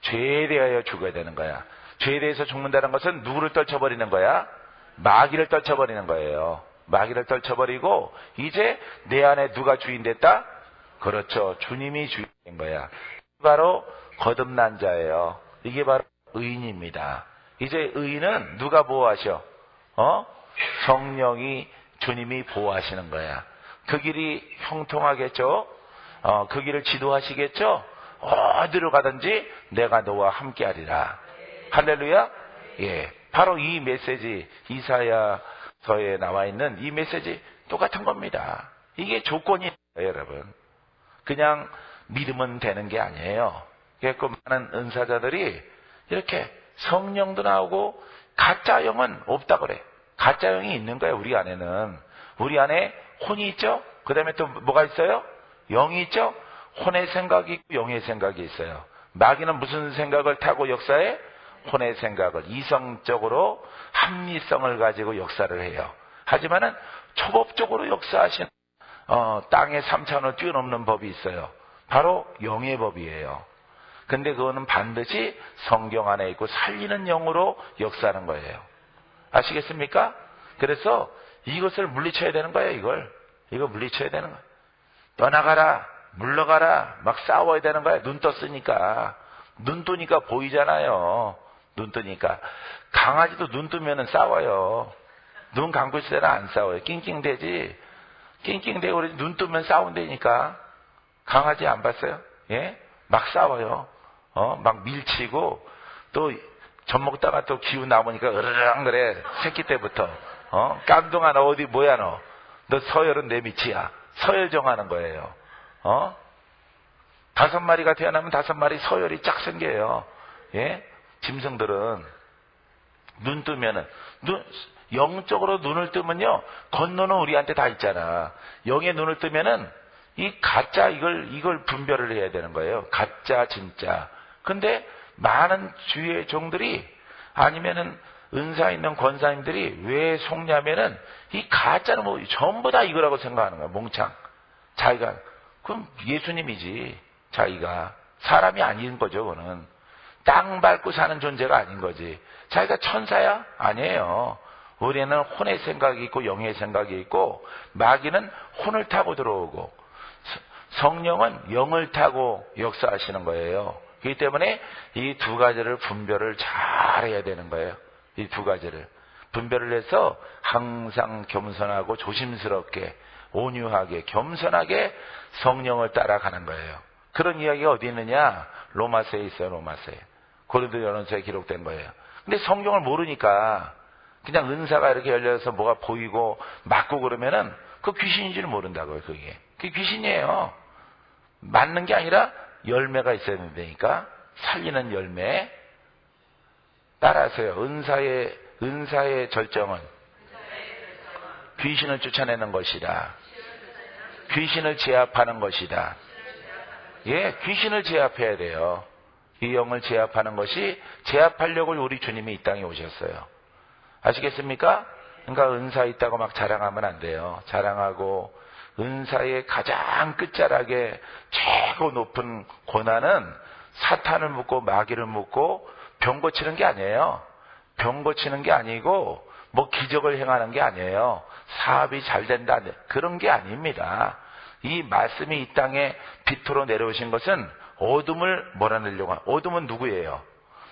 죄에 대하여 죽어야 되는 거야. 죄에 대해서 죽는다는 것은 누구를 떨쳐버리는 거야? 마귀를 떨쳐버리는 거예요. 마귀를 떨쳐버리고 이제 내 안에 누가 주인 됐다? 그렇죠. 주님이 주인인 거야. 바로 거듭난 자예요. 이게 바로 의인입니다. 이제 의인은 누가 보호하셔? 성령이 주님이 보호하시는 거야. 그 길이 형통하겠죠? 그 길을 지도하시겠죠? 어디로 가든지 내가 너와 함께하리라. 할렐루야? 예. 바로 이 메시지, 이사야서에 나와 있는 이 메시지 똑같은 겁니다. 이게 조건이에요, 여러분. 그냥 믿으면 되는 게 아니에요. 그래서 많은 은사자들이 이렇게 성령도 나오고 가짜 영은 없다 그래. 가짜 영이 있는 거예요, 우리 안에는. 우리 안에 혼이 있죠? 그 다음에 또 뭐가 있어요? 영이 있죠? 혼의 생각이 있고 영의 생각이 있어요. 마귀는 무슨 생각을 타고 역사해? 혼의 생각을 이성적으로 합리성을 가지고 역사를 해요. 하지만은 초법적으로 역사하시는 땅의 3차원을 뛰어넘는 법이 있어요. 바로 영의 법이에요. 근데 그거는 반드시 성경 안에 있고 살리는 영으로 역사하는 거예요. 아시겠습니까? 그래서 이것을 물리쳐야 되는 거예요. 이거 물리쳐야 되는 거예요. 떠나가라, 물러가라, 막 싸워야 되는 거예요. 눈 떴으니까. 눈 뜨니까 보이잖아요. 눈 뜨니까. 강아지도 눈 뜨면은 싸워요. 눈 감고 있을 때는 안 싸워요. 낑낑대지. 낑낑대고 그러지. 눈 뜨면 싸운다니까. 강아지 안 봤어요? 예? 막 싸워요. 막 밀치고, 또, 젖 먹다가 또 기운 남으니까 으르렁 그래. 새끼 때부터. 깜동아, 너 어디 뭐야, 너. 너 서열은 내 밑이야. 서열 정하는 거예요. 5마리가 태어나면 5마리 서열이 쫙 생겨요. 예? 짐승들은. 눈 뜨면은, 영적으로 눈을 뜨면요, 건너는 우리한테 다 있잖아. 영의 눈을 뜨면은, 이 가짜, 이걸 분별을 해야 되는 거예요. 가짜, 진짜. 근데, 많은 주의 종들이, 아니면은, 은사 있는 권사님들이 왜 속냐면은, 이 가짜는 뭐, 전부 다 이거라고 생각하는 거야, 몽창. 자기가, 그럼 예수님이지. 자기가. 사람이 아닌 거죠, 그거는. 땅 밟고 사는 존재가 아닌 거지. 자기가 천사야? 아니에요. 우리는 혼의 생각이 있고 영의 생각이 있고 마귀는 혼을 타고 들어오고 성령은 영을 타고 역사하시는 거예요. 그렇기 때문에 이 두 가지를 분별을 잘 해야 되는 거예요. 이 두 가지를 분별을 해서 항상 겸손하고 조심스럽게 온유하게 겸손하게 성령을 따라가는 거예요. 그런 이야기가 어디 있느냐? 로마서에 있어요. 로마서에. 고린도전서에 기록된 거예요. 근데 성경을 모르니까 그냥 은사가 이렇게 열려서 뭐가 보이고 맞고 그러면은 그 귀신인 줄 모른다고요. 그게 귀신이에요. 맞는 게 아니라 열매가 있어야 된다니까. 살리는 열매. 따라서요. 은사의 절정은 귀신을 쫓아내는 것이다. 귀신을 제압하는 것이다. 예, 귀신을 제압해야 돼요. 이 영을 제압하는 것이 제압하려고 우리 주님이 이 땅에 오셨어요. 아시겠습니까? 그러니까 은사 있다고 막 자랑하면 안 돼요. 자랑하고 은사의 가장 끝자락에 최고 높은 고난은 사탄을 묶고 마귀를 묶고 병 고치는 게 아니에요. 병 고치는 게 아니고 뭐 기적을 행하는 게 아니에요. 사업이 잘 된다 그런 게 아닙니다. 이 말씀이 이 땅에 빛으로 내려오신 것은 어둠을 몰아내려고 어둠은 누구예요?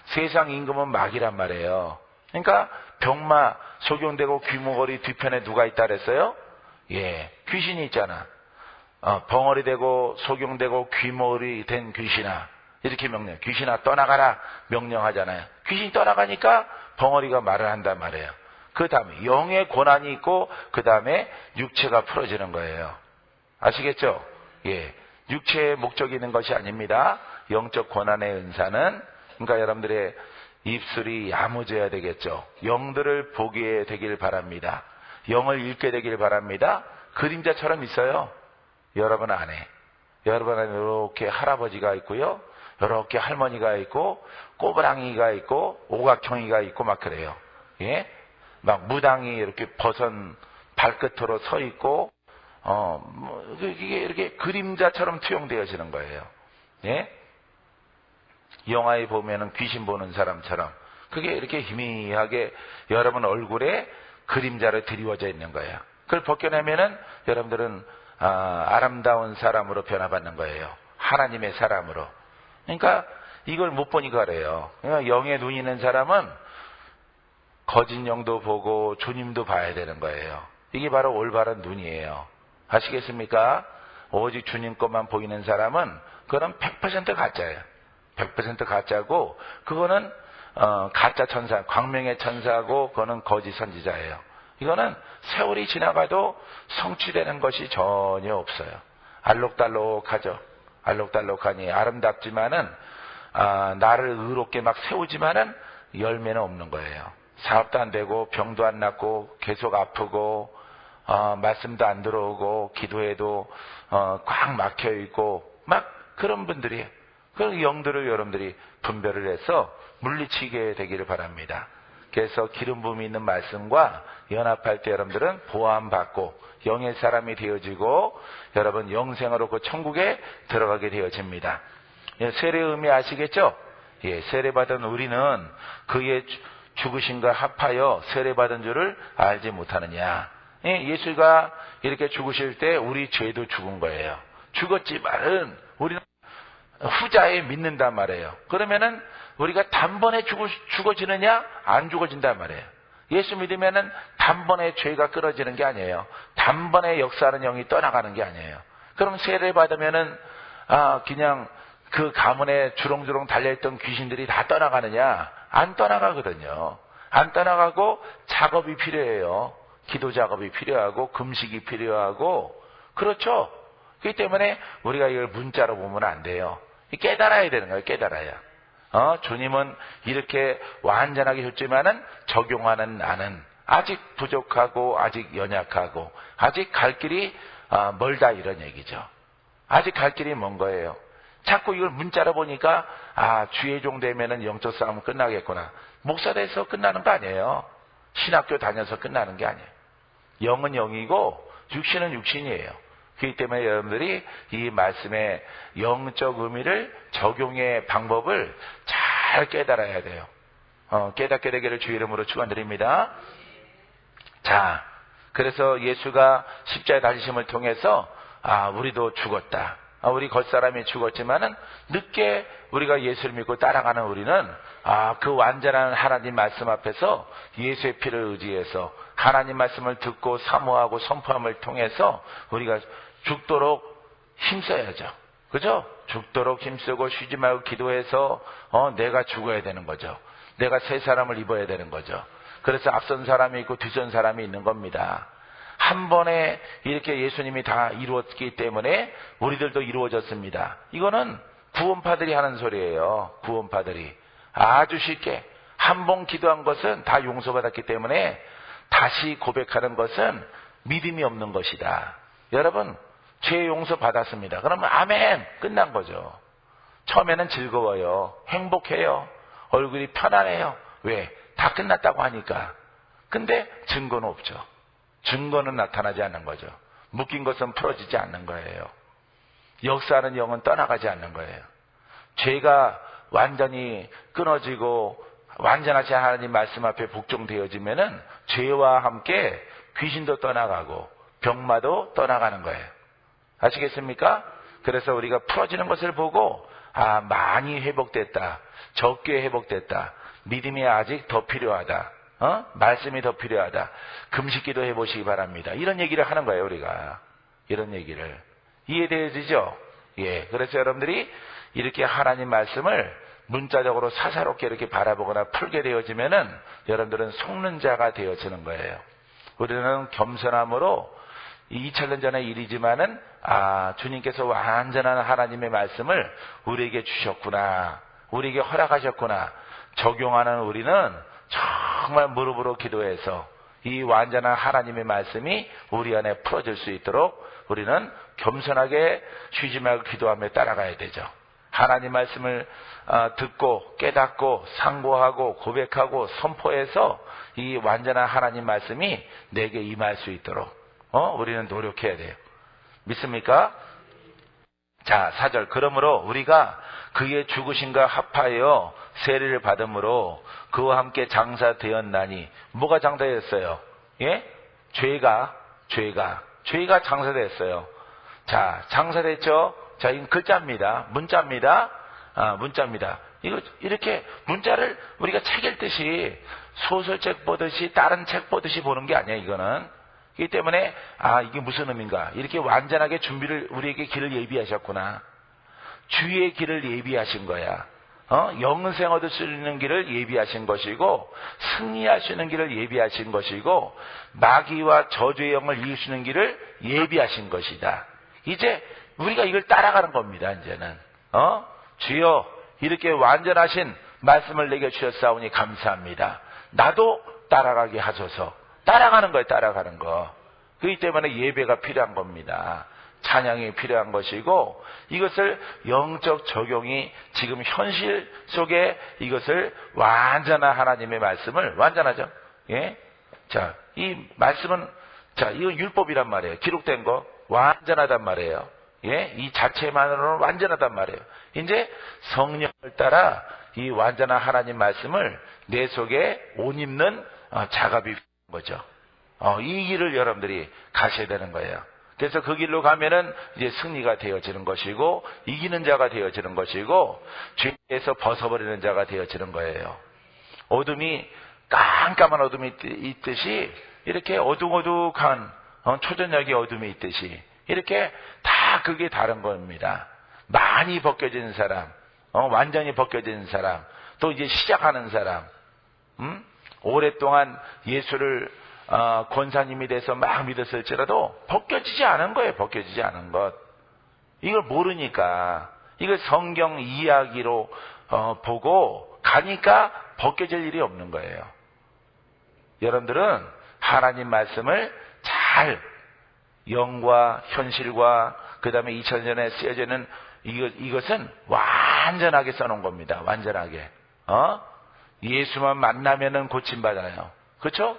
세상 임금은 마귀란 말이에요. 그러니까 병마 소경되고 귀머거리 뒤편에 누가 있다 그랬어요? 예, 귀신이 있잖아. 벙어리 되고 소경되고 귀머거리 된 귀신아, 이렇게 명령. 귀신아 떠나가라 명령하잖아요. 귀신이 떠나가니까 벙어리가 말을 한단 말이에요. 그 다음에 영의 고난이 있고 그 다음에 육체가 풀어지는 거예요. 아시겠죠? 예, 육체의 목적이 있는 것이 아닙니다. 영적 고난의 은사는, 그러니까 여러분들의 입술이 야무져야 되겠죠. 영들을 보게 되길 바랍니다. 영을 읽게 되길 바랍니다. 그림자처럼 있어요. 여러분 안에. 여러분 안에 이렇게 할아버지가 있고요. 이렇게 할머니가 있고 꼬부랑이가 있고 오각형이가 있고 막 그래요. 예? 막 무당이 이렇게 버선 발끝으로 서 있고 이게 이렇게 그림자처럼 투영되어지는 거예요. 예? 영화에 보면은 귀신 보는 사람처럼 그게 이렇게 희미하게 여러분 얼굴에 그림자로 드리워져 있는 거예요. 그걸 벗겨내면은 여러분들은 아름다운 사람으로 변화받는 거예요. 하나님의 사람으로. 그러니까 이걸 못 보니까 그래요. 그러니까 영의 눈이 있는 사람은 거짓 영도 보고 주님도 봐야 되는 거예요. 이게 바로 올바른 눈이에요. 아시겠습니까? 오직 주님 것만 보이는 사람은 그건 100% 가짜예요. 100% 가짜고 그거는 가짜 천사, 광명의 천사고 그거는 거짓 선지자예요. 이거는 세월이 지나가도 성취되는 것이 전혀 없어요. 알록달록하죠. 알록달록하니 아름답지만은 나를 의롭게 막 세우지만은 열매는 없는 거예요. 사업도 안 되고 병도 안 낫고 계속 아프고 말씀도 안 들어오고 기도해도 꽉 막혀 있고 막 그런 분들이에요. 그 영들을 여러분들이 분별을 해서 물리치게 되기를 바랍니다. 그래서 기름 부음이 있는 말씀과 연합할 때 여러분들은 보호함받고 영의 사람이 되어지고 여러분 영생으로 그 천국에 들어가게 되어집니다. 세례 의미 아시겠죠? 예, 세례받은 우리는 그의 죽으심과 합하여 세례받은 줄을 알지 못하느냐. 예, 예수가 이렇게 죽으실 때 우리 죄도 죽은 거예요. 죽었지만은 우리는 후자에 믿는단 말이에요. 그러면은 우리가 단번에 죽어지느냐? 안 죽어진단 말이에요. 예수 믿으면은 단번에 죄가 끊어지는 게 아니에요. 단번에 역사하는 영이 떠나가는 게 아니에요. 그럼 세례 받으면은 그냥 그 가문에 주렁주렁 달려있던 귀신들이 다 떠나가느냐? 안 떠나가거든요. 안 떠나가고 작업이 필요해요. 기도 작업이 필요하고 금식이 필요하고 그렇죠. 그렇기 때문에 우리가 이걸 문자로 보면 안 돼요. 깨달아야 되는 거예요. 깨달아야. 주님은 이렇게 완전하게 줬지만은 적용하는 나는 아직 부족하고 아직 연약하고 아직 갈 길이 멀다 이런 얘기죠. 아직 갈 길이 먼 거예요. 자꾸 이걸 문자로 보니까 주의 종 되면은 영적 싸움은 끝나겠구나. 목사 돼서 끝나는 거 아니에요. 신학교 다녀서 끝나는 게 아니에요. 영은 영이고 육신은 육신이에요. 그렇기 때문에 여러분들이 이 말씀의 영적 의미를 적용의 방법을 잘 깨달아야 돼요. 깨닫게 되기를 주의 이름으로 축원드립니다. 자, 그래서 예수가 십자가에 달리심을 통해서 우리도 죽었다. 우리 겉사람이 죽었지만은 늦게 우리가 예수를 믿고 따라가는 우리는 그 완전한 하나님 말씀 앞에서 예수의 피를 의지해서 하나님 말씀을 듣고 사모하고 선포함을 통해서 우리가 죽도록 힘써야죠. 그죠? 죽도록 힘쓰고 쉬지 말고 기도해서 내가 죽어야 되는 거죠. 내가 새 사람을 입어야 되는 거죠. 그래서 앞선 사람이 있고 뒤선 사람이 있는 겁니다. 한 번에 이렇게 예수님이 다 이루었기 때문에 우리들도 이루어졌습니다. 이거는 구원파들이 하는 소리예요. 구원파들이. 아주 쉽게 한 번 기도한 것은 다 용서받았기 때문에 다시 고백하는 것은 믿음이 없는 것이다. 여러분, 죄 용서 받았습니다. 그러면 아멘! 끝난 거죠. 처음에는 즐거워요. 행복해요. 얼굴이 편안해요. 왜? 다 끝났다고 하니까. 근데 증거는 없죠. 증거는 나타나지 않는 거죠. 묶인 것은 풀어지지 않는 거예요. 역사하는 영은 떠나가지 않는 거예요. 죄가 완전히 끊어지고 완전하신 하나님 말씀 앞에 복종되어지면은 죄와 함께 귀신도 떠나가고 병마도 떠나가는 거예요. 아시겠습니까? 그래서 우리가 풀어지는 것을 보고 많이 회복됐다, 적게 회복됐다, 믿음이 아직 더 필요하다, 말씀이 더 필요하다, 금식기도 해보시기 바랍니다. 이런 얘기를 하는 거예요. 우리가 이런 얘기를 이해되시죠? 예. 그래서 여러분들이 이렇게 하나님 말씀을 문자적으로 사사롭게 이렇게 바라보거나 풀게 되어지면은 여러분들은 속는 자가 되어지는 거예요. 우리는 겸손함으로 2000년 전의 일이지만은 주님께서 완전한 하나님의 말씀을 우리에게 주셨구나, 우리에게 허락하셨구나, 적용하는 우리는 정말 무릎으로 기도해서 이 완전한 하나님의 말씀이 우리 안에 풀어질 수 있도록 우리는 겸손하게 쉬지 말고 기도하며 따라가야 되죠. 하나님 말씀을 듣고 깨닫고 상고하고 고백하고 선포해서 이 완전한 하나님 말씀이 내게 임할 수 있도록 우리는 노력해야 돼요. 믿습니까? 자, 4절. 그러므로 우리가 그의 죽으심과 합하여 세례를 받음으로 그와 함께 장사되었나니. 뭐가 장사되었어요? 예? 죄가 장사됐어요. 자, 장사됐죠? 자, 이건 글자입니다. 문자입니다. 문자입니다. 이거 이렇게 문자를 우리가 책 읽듯이 소설책 보듯이 다른 책 보듯이 보는 게 아니야. 이거는. 그렇기 때문에 이게 무슨 의미인가? 이렇게 완전하게 준비를 우리에게 길을 예비하셨구나. 주의 길을 예비하신 거야. 영생 얻을 수 있는 길을 예비하신 것이고, 승리할 수 있는 길을 예비하신 것이고, 마귀와 저주의 영을 이기시는 길을 예비하신 것이다. 이제 우리가 이걸 따라가는 겁니다. 이제는 주여 이렇게 완전하신 말씀을 내게 주셨사오니 감사합니다. 나도 따라가게 하소서. 따라가는 거예요. 따라가는 거. 그렇기 때문에 예배가 필요한 겁니다. 찬양이 필요한 것이고, 이것을 영적 적용이 지금 현실 속에 이것을 완전한 하나님의 말씀을 완전하죠. 예? 자, 이 말씀은 이건 율법이란 말이에요. 기록된 거 완전하단 말이에요. 예? 이 자체만으로는 완전하단 말이에요. 이제 성령을 따라 이 완전한 하나님 말씀을 내 속에 옷 입는 작업이 필요한 거죠. 이 길을 여러분들이 가셔야 되는 거예요. 그래서 그 길로 가면은 이제 승리가 되어지는 것이고, 이기는 자가 되어지는 것이고, 죄에서 벗어버리는 자가 되어지는 거예요. 어둠이, 깜깜한 어둠이 있듯이, 이렇게 어둑어둑한 초저녁의 어둠이 있듯이, 이렇게 다 그게 다른 겁니다. 많이 벗겨진 사람, 완전히 벗겨진 사람, 또 이제 시작하는 사람, 오랫동안 예수를 권사님이 돼서 막 믿었을지라도 벗겨지지 않은 거예요. 벗겨지지 않은 것. 이걸 모르니까, 이걸 성경 이야기로 보고 가니까 벗겨질 일이 없는 거예요. 여러분들은 하나님 말씀을 잘 영과 현실과 그 다음에 2000년에 쓰여지는 이것은 완전하게 써놓은 겁니다. 완전하게. 예수만 만나면은 고침받아요. 그렇죠?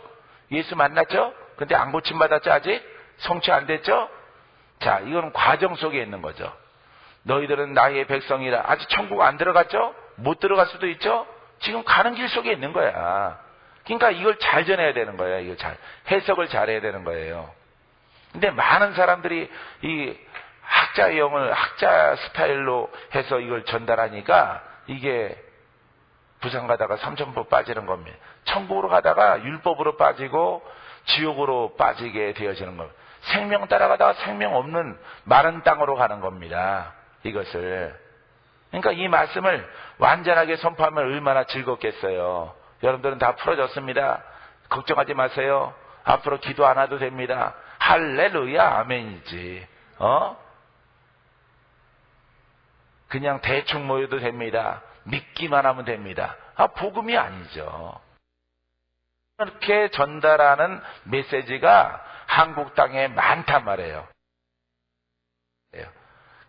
예수 만났죠? 근데 안 고침받았죠? 아직? 성취 안 됐죠? 자, 이건 과정 속에 있는 거죠. 너희들은 나의 백성이라. 아직 천국 안 들어갔죠? 못 들어갈 수도 있죠? 지금 가는 길 속에 있는 거야. 그러니까 이걸 잘 전해야 되는 거예요. 이걸 잘 해석을 잘해야 되는 거예요. 근데 많은 사람들이 이 학자의 영을 학자 스타일로 해서 이걸 전달하니까 이게 부산 가다가 삼천포 빠지는 겁니다. 천국으로 가다가 율법으로 빠지고 지옥으로 빠지게 되어지는 겁니다. 생명 따라가다가 생명 없는 마른 땅으로 가는 겁니다. 이것을. 그러니까 이 말씀을 완전하게 선포하면 얼마나 즐겁겠어요. 여러분들은 다 풀어졌습니다. 걱정하지 마세요. 앞으로 기도 안 해도 됩니다. 할렐루야 아멘이지. 그냥 대충 모여도 됩니다. 믿기만 하면 됩니다. 복음이 아니죠. 이렇게 전달하는 메시지가 한국 땅에 많단 말이에요.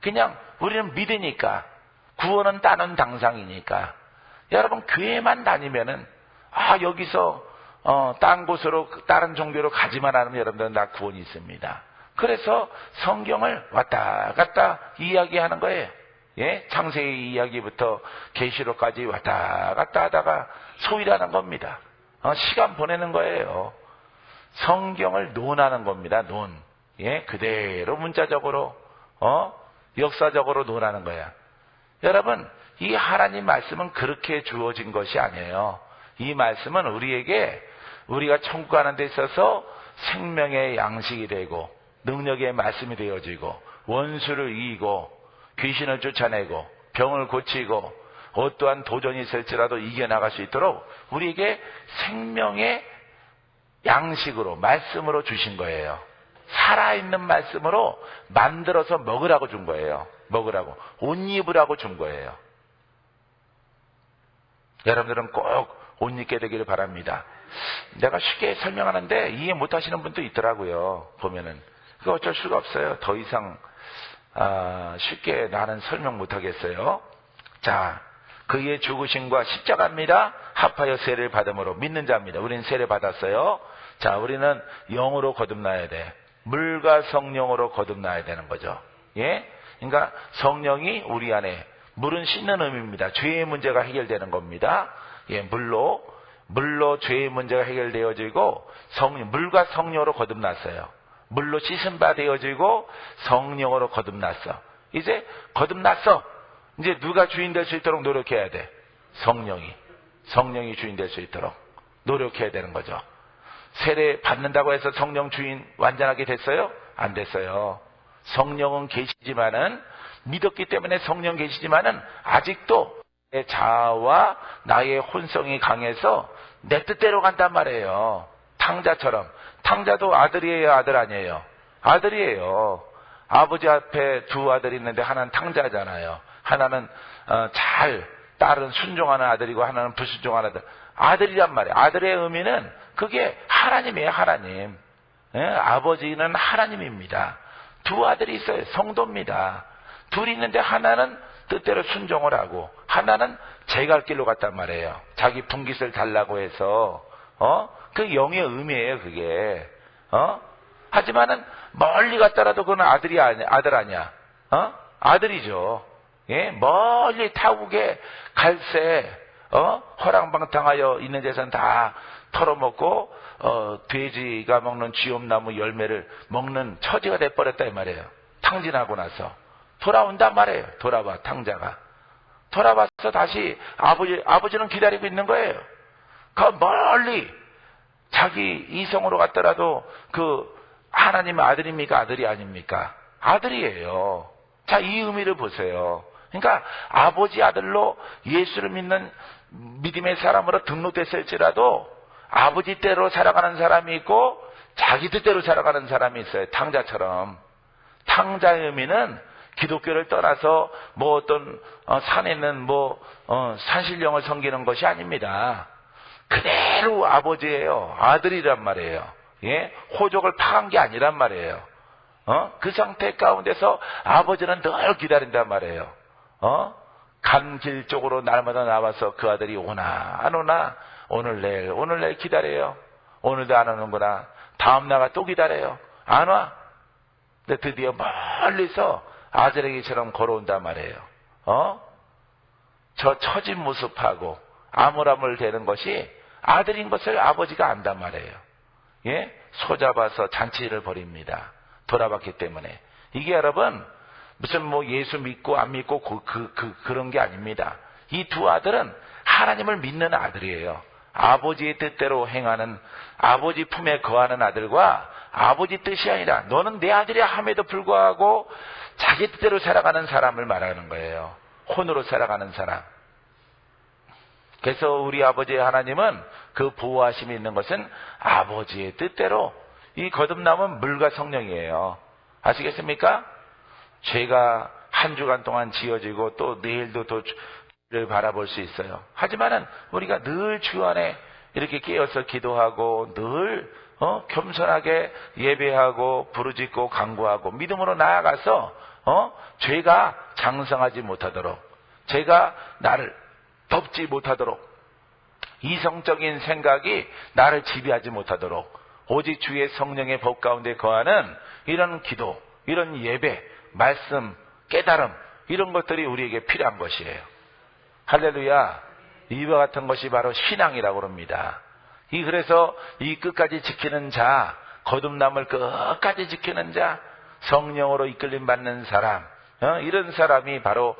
그냥 우리는 믿으니까, 구원은 따는 당상이니까. 여러분 교회만 다니면은 여기서 딴 곳으로 다른 종교로 가지만 않으면 여러분들은 다 구원이 있습니다. 그래서 성경을 왔다 갔다 이야기하는 거예요. 예? 창세기 이야기부터 계시록까지 왔다 갔다 하다가 소위라는 겁니다. 시간 보내는 거예요. 성경을 논하는 겁니다. 논. 예? 그대로 문자적으로 역사적으로 노라는 거야. 여러분, 이 하나님 말씀은 그렇게 주어진 것이 아니에요. 이 말씀은 우리에게 우리가 천국 가는 데 있어서 생명의 양식이 되고 능력의 말씀이 되어지고 원수를 이기고 귀신을 쫓아내고 병을 고치고 어떠한 도전이 있을지라도 이겨나갈 수 있도록 우리에게 생명의 양식으로 말씀으로 주신 거예요. 살아있는 말씀으로 만들어서 먹으라고 준 거예요. 먹으라고, 옷 입으라고 준 거예요. 여러분들은 꼭 옷 입게 되기를 바랍니다. 내가 쉽게 설명하는데 이해 못하시는 분도 있더라고요. 보면은 그거 어쩔 수가 없어요. 더 이상 쉽게 나는 설명 못하겠어요. 자, 그의 죽으심과 십자가입니다. 합하여 세례를 받음으로 믿는 자입니다. 우리는 세례 받았어요. 자, 우리는 영으로 거듭나야 돼. 물과 성령으로 거듭나야 되는 거죠. 예? 그러니까 성령이 우리 안에, 물은 씻는 의미입니다. 죄의 문제가 해결되는 겁니다. 예, 물로 죄의 문제가 해결되어지고 물과 성령으로 거듭났어요. 물로 씻은 바 되어지고 성령으로 거듭났어. 이제 거듭났어. 이제 누가 주인 될 수 있도록 노력해야 돼? 성령이 주인 될 수 있도록 노력해야 되는 거죠. 세례 받는다고 해서 성령 주인 완전하게 됐어요? 안 됐어요. 성령은 계시지만은, 믿었기 때문에 성령 계시지만은 아직도 내 자아와 나의 혼성이 강해서 내 뜻대로 간단 말이에요. 탕자처럼. 탕자도 아들이에요, 아들 아니에요? 아들이에요. 아버지 앞에 두 아들이 있는데 하나는 탕자잖아요. 하나는 딸은 순종하는 아들이고 하나는 불순종하는 아들. 아들이란 말이에요. 아들의 의미는 그게 하나님이에요, 하나님. 예? 아버지는 하나님입니다. 두 아들이 있어요. 성도입니다. 둘이 있는데 하나는 뜻대로 순종을 하고 하나는 제 갈 길로 갔단 말이에요. 자기 분깃을 달라고 해서 그 영의 의미예요, 그게. 하지만은 멀리 갔더라도 그건 아들 아니야. 아들이죠. 예? 멀리 타국에 갈새 허랑방탕하여 있는 데서는 다 털어먹고 돼지가 먹는 쥐엄나무 열매를 먹는 처지가 돼버렸다 이 말이에요. 탕진하고 나서 돌아온단 말이에요. 돌아와, 탕자가 돌아와서 다시 아버지는 기다리고 있는 거예요. 그 멀리 자기 이성으로 갔더라도 그 하나님의 아들입니까, 아들이 아닙니까? 아들이에요. 자, 이 의미를 보세요. 그러니까 아버지 아들로 예수를 믿는 믿음의 사람으로 등록됐을지라도 아버지 뜻대로 살아가는 사람이 있고 자기 뜻대로 살아가는 사람이 있어요. 탕자처럼. 탕자의 의미는 기독교를 떠나서 뭐 어떤 산에 있는 산신령을 섬기는 것이 아닙니다. 그대로 아버지예요. 아들이란 말이에요. 예? 호족을 파간 게 아니란 말이에요. 그 상태 가운데서 아버지는 늘 기다린단 말이에요. 간 길 쪽으로 날마다 나와서 그 아들이 오나 안 오나 오늘 내일 기다려요. 오늘도 안 오는구나. 다음 날가 또 기다려요. 안 와. 근데 드디어 멀리서 아들에게처럼 걸어온단 말이에요. 저 처진 모습하고 아물아물대는 것이 아들인 것을 아버지가 안단 말이에요. 예? 소잡아서 잔치를 벌입니다. 돌아봤기 때문에. 이게 여러분 무슨 예수 믿고 안 믿고 그런 게 아닙니다. 이 두 아들은 하나님을 믿는 아들이에요. 아버지의 뜻대로 행하는, 아버지 품에 거하는 아들과 아버지 뜻이 아니라 너는 내 아들이야 함에도 불구하고 자기 뜻대로 살아가는 사람을 말하는 거예요. 혼으로 살아가는 사람. 그래서 우리 아버지 하나님은 그 보호하심이 있는 것은 아버지의 뜻대로, 이 거듭남은 물과 성령이에요. 아시겠습니까? 죄가 한 주간 동안 지어지고 또 내일도 또 주를 바라볼 수 있어요. 하지만은 우리가 늘 주 안에 이렇게 깨어서 기도하고 늘 겸손하게 예배하고 부르짖고 간구하고 믿음으로 나아가서 죄가 장성하지 못하도록, 죄가 나를 덮지 못하도록, 이성적인 생각이 나를 지배하지 못하도록 오직 주의 성령의 법 가운데 거하는 이런 기도, 이런 예배, 말씀, 깨달음, 이런 것들이 우리에게 필요한 것이에요. 할렐루야. 이와 같은 것이 바로 신앙이라고 합니다. 그래서 이 끝까지 지키는 자, 거듭남을 끝까지 지키는 자, 성령으로 이끌림 받는 사람, 이런 사람이 바로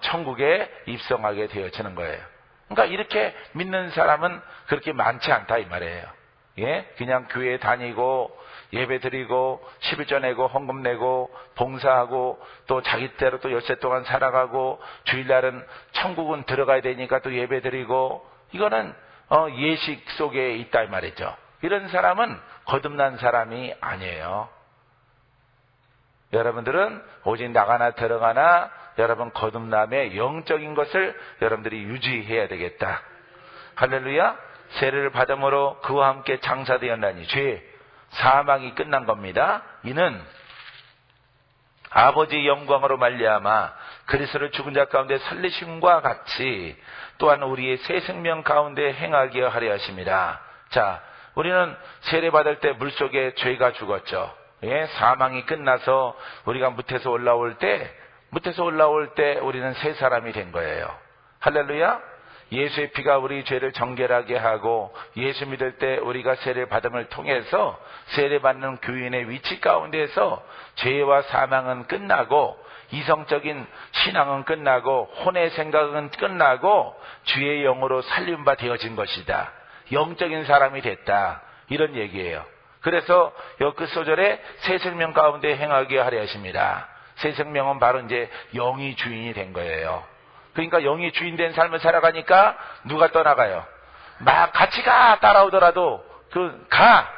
천국에 입성하게 되어지는 거예요. 그러니까 이렇게 믿는 사람은 그렇게 많지 않다 이 말이에요. 예? 그냥 교회 다니고 예배 드리고 11조 내고 헌금 내고 봉사하고 또 자기대로 또 엿새 동안 살아가고 주일날은 천국은 들어가야 되니까 또 예배 드리고, 이거는 예식 속에 있다 이 말이죠. 이런 사람은 거듭난 사람이 아니에요. 여러분들은 오직 나가나 들어가나 여러분 거듭남의 영적인 것을 여러분들이 유지해야 되겠다. 할렐루야. 세례를 받음으로 그와 함께 장사되었나니 죄 사망이 끝난 겁니다. 이는 아버지의 영광으로 말미암아 그리스도를 죽은 자 가운데 살리심과 같이 또한 우리의 새 생명 가운데 행하게 하려 하심이라. 자, 우리는 세례 받을 때 물속에 죄가 죽었죠. 예, 사망이 끝나서 우리가 무태서 올라올 때 우리는 새 사람이 된 거예요. 할렐루야. 예수의 피가 우리 죄를 정결하게 하고 예수 믿을 때 우리가 세례 받음을 통해서 세례받는 교인의 위치 가운데에서 죄와 사망은 끝나고 이성적인 신앙은 끝나고 혼의 생각은 끝나고 주의 영으로 살림바 되어진 것이다. 영적인 사람이 됐다. 이런 얘기예요. 그래서 여 끝소절에 새 생명 가운데 행하게 하려 하십니다. 새 생명은 바로 이제 영이 주인이 된 거예요. 그러니까 영이 주인 된 삶을 살아가니까 누가 떠나가요? 막 같이 가 따라오더라도 가!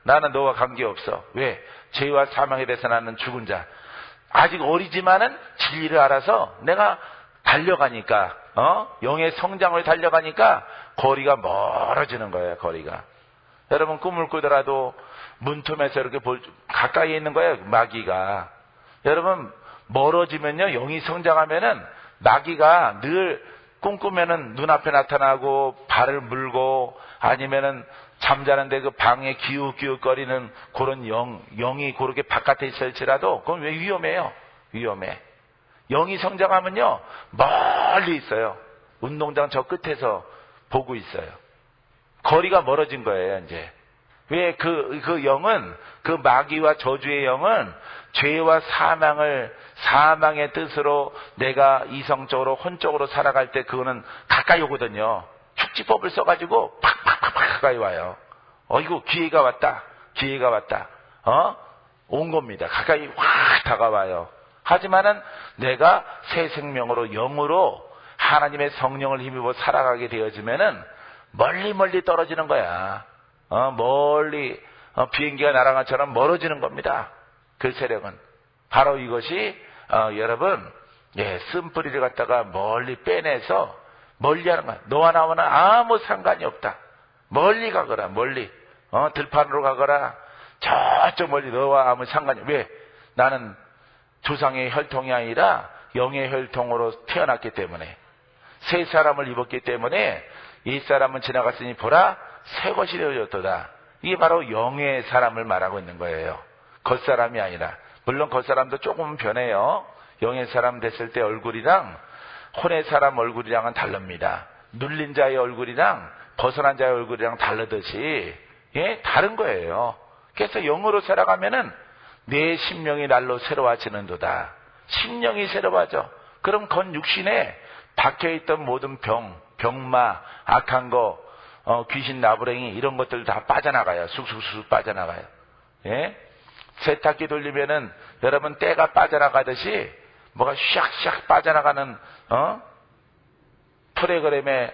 나는 너와 관계없어. 왜? 죄와 사망에 대해서 나는 죽은 자. 아직 어리지만은 진리를 알아서 내가 달려가니까 영의 성장을 달려가니까 거리가 멀어지는 거예요. 거리가. 여러분 꿈을 꾸더라도 문틈에서 이렇게 가까이에 있는 거예요. 마귀가. 여러분 멀어지면요 영이 성장하면은 마귀가 늘 꿈꾸면은 눈앞에 나타나고 발을 물고 아니면은 잠자는데 그 방에 기웃기웃거리는 그런 영이 그렇게 바깥에 있을지라도 그건 왜 위험해요? 위험해. 영이 성장하면요 멀리 있어요. 운동장 저 끝에서 보고 있어요. 거리가 멀어진 거예요 이제. 왜 그 영은 그 마귀와 저주의 영은 죄와 사망의 뜻으로 내가 이성적으로 혼적으로 살아갈 때 그거는 가까이 오거든요. 축지법을 써가지고 팍팍팍 가까이 와요. 이거 기회가 왔다. 온 겁니다. 가까이 확 다가와요. 하지만은 내가 새 생명으로 영으로 하나님의 성령을 힘입어 살아가게 되어지면은 멀리 떨어지는 거야. 멀리 비행기가 날아간 것처럼 멀어지는 겁니다. 그 세력은 바로 이것이 여러분 쓴뿌리를 갖다가 멀리 빼내서 멀리 하는 거야. 너와 나와는 아무 상관이 없다. 멀리 가거라. 멀리 들판으로 가거라. 저쪽 멀리 너와 아무 상관이. 왜? 나는 조상의 혈통이 아니라 영의 혈통으로 태어났기 때문에 새 사람을 입었기 때문에 이 사람은 지나갔으니 보라 새 것이 되어졌도다. 이게 바로 영의 사람을 말하고 있는 거예요. 겉사람이 아니라. 물론 겉사람도 조금은 변해요. 영의 사람 됐을 때 얼굴이랑 혼의 사람 얼굴이랑은 다릅니다. 눌린 자의 얼굴이랑 벗어난 자의 얼굴이랑 다르듯이 다른 거예요. 그래서 영으로 살아가면은 내 심령이 날로 새로워지는도다. 심령이 새로워져. 그럼 건 육신에 박혀있던 모든 병마, 악한 거, 귀신 나부랭이 이런 것들 다 빠져나가요. 쑥쑥쑥 빠져나가요. 예? 세탁기 돌리면은 여러분 때가 빠져나가듯이 뭐가 샥샥 빠져나가는 프로그램의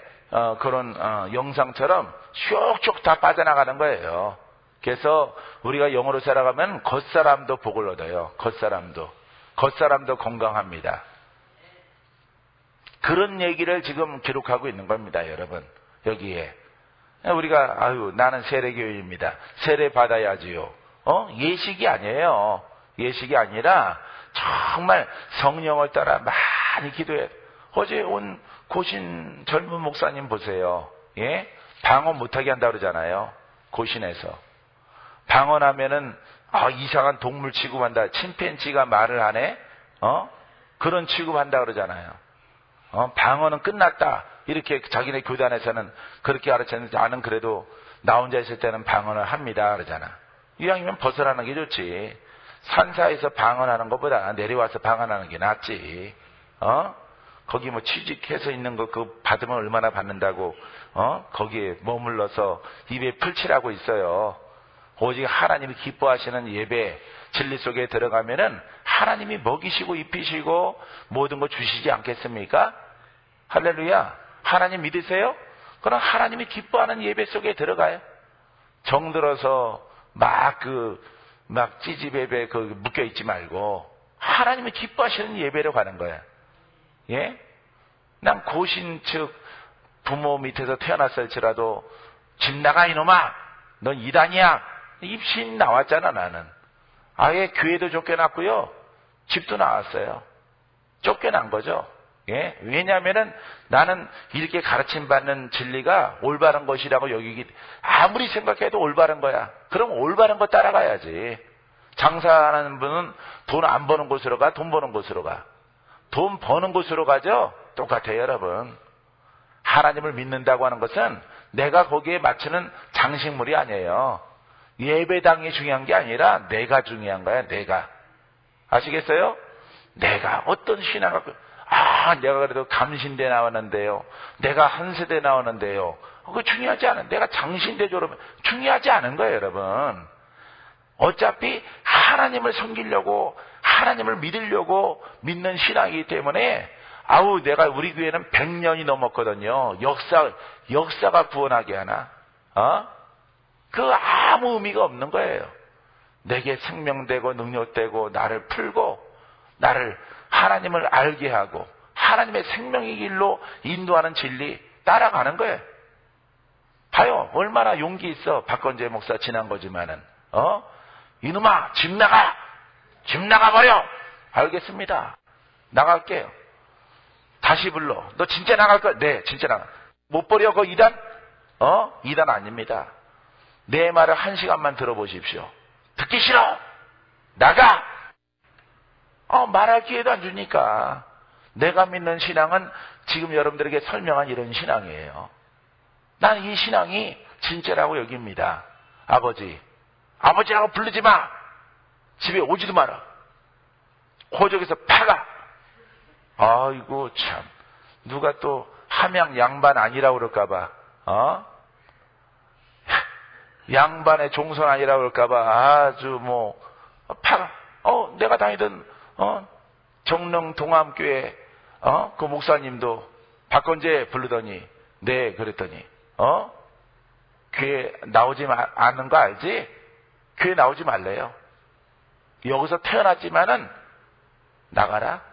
그런 영상처럼 슉슉 다 빠져나가는 거예요. 그래서 우리가 영으로 살아가면 겉사람도 복을 얻어요. 겉사람도 건강합니다. 그런 얘기를 지금 기록하고 있는 겁니다, 여러분. 여기에 우리가 나는 세례교인입니다. 세례 받아야지요. 예식이 아니에요. 예식이 아니라 정말 성령을 따라 많이 기도해. 어제 온 고신 젊은 목사님 보세요. 예? 방언 못하게 한다 그러잖아요. 고신에서 방언하면은 이상한 동물 취급한다. 침팬지가 말을 안 해? 그런 취급한다 그러잖아요. 방언은 끝났다. 이렇게 자기네 교단에서는 그렇게 가르쳤는데 나는 그래도 나 혼자 있을 때는 방언을 합니다. 그러잖아. 이왕이면 벗어나는 게 좋지. 산사에서 방언하는 것보다 내려와서 방언하는 게 낫지. 거기 뭐 취직해서 있는 거 그거 받으면 얼마나 받는다고 거기에 머물러서 입에 풀칠하고 있어요. 오직 하나님이 기뻐하시는 예배 진리 속에 들어가면은 하나님이 먹이시고 입히시고 모든 거 주시지 않겠습니까? 할렐루야. 하나님 믿으세요? 그럼 하나님이 기뻐하는 예배 속에 들어가요. 정들어서 막 찌집애배 묶여 있지 말고 하나님이 기뻐하시는 예배로 가는 거야. 예? 난 고신 측 부모 밑에서 태어났을지라도 집 나가 이놈아, 넌 이단이야. 입신 나왔잖아. 나는 아예 교회도 쫓겨났고요, 집도 나왔어요. 쫓겨난 거죠. 예? 왜냐하면은 나는 이렇게 가르침 받는 진리가 올바른 것이라고 여기기, 아무리 생각해도 올바른 거야. 그럼 올바른 거 따라가야지. 장사하는 분은 돈 안 버는 곳으로 가, 돈 버는 곳으로 가. 돈 버는 곳으로 가죠? 똑같아요, 여러분. 하나님을 믿는다고 하는 것은 내가 거기에 맞추는 장식물이 아니에요. 예배당이 중요한 게 아니라 내가 중요한 거야, 내가. 아시겠어요? 내가 어떤 신앙 갖고, 내가 그래도 감신대 나왔는데요, 내가 한세대 나왔는데요, 그거 중요하지 않은, 내가 장신대 졸업, 중요하지 않은 거예요, 여러분. 어차피 하나님을 섬기려고, 하나님을 믿으려고 믿는 신앙이기 때문에, 내가 우리 교회는 100년이 넘었거든요. 역사가 구원하게 하나? 그 아무 의미가 없는 거예요. 내게 생명되고 능력되고 나를 풀고 나를 하나님을 알게 하고 하나님의 생명의 길로 인도하는 진리 따라가는 거예요. 봐요. 얼마나 용기 있어. 박건재 목사 지난 거지만은 이놈아 집 나가버려. 알겠습니다. 나갈게요. 다시 불러. 너 진짜 나갈 거야? 네, 진짜 나가. 못 버려, 그 이단? 이단 아닙니다. 내 말을 1시간만 들어보십시오. 듣기 싫어! 나가! 말할 기회도 안 주니까. 내가 믿는 신앙은 지금 여러분들에게 설명한 이런 신앙이에요. 난 이 신앙이 진짜라고 여깁니다. 아버지라고 부르지 마! 집에 오지도 마라. 호적에서 파가! 아이고, 참. 누가 또 함양 양반 아니라고 그럴까봐, 양반의 종손 아니라고 그럴까봐 아주 파가. 내가 다니던, 정릉 동암교회, 그 목사님도 박건재 부르더니, 네, 그랬더니, 교회 나오지 않는 거 알지? 교회 나오지 말래요. 여기서 태어났지만은, 나가라.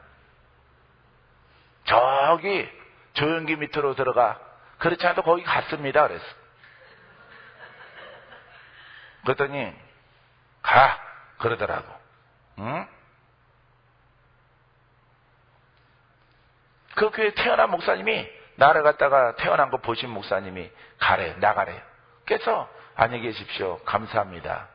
저기 조용기 밑으로 들어가. 그렇지 않아도 거기 갔습니다. 그랬어. 그랬더니 가 그러더라고. 응? 그 교회 태어난 목사님이, 나를 갖다가 태어난 거 보신 목사님이 나가래. 그래서 안녕히 계십시오. 감사합니다.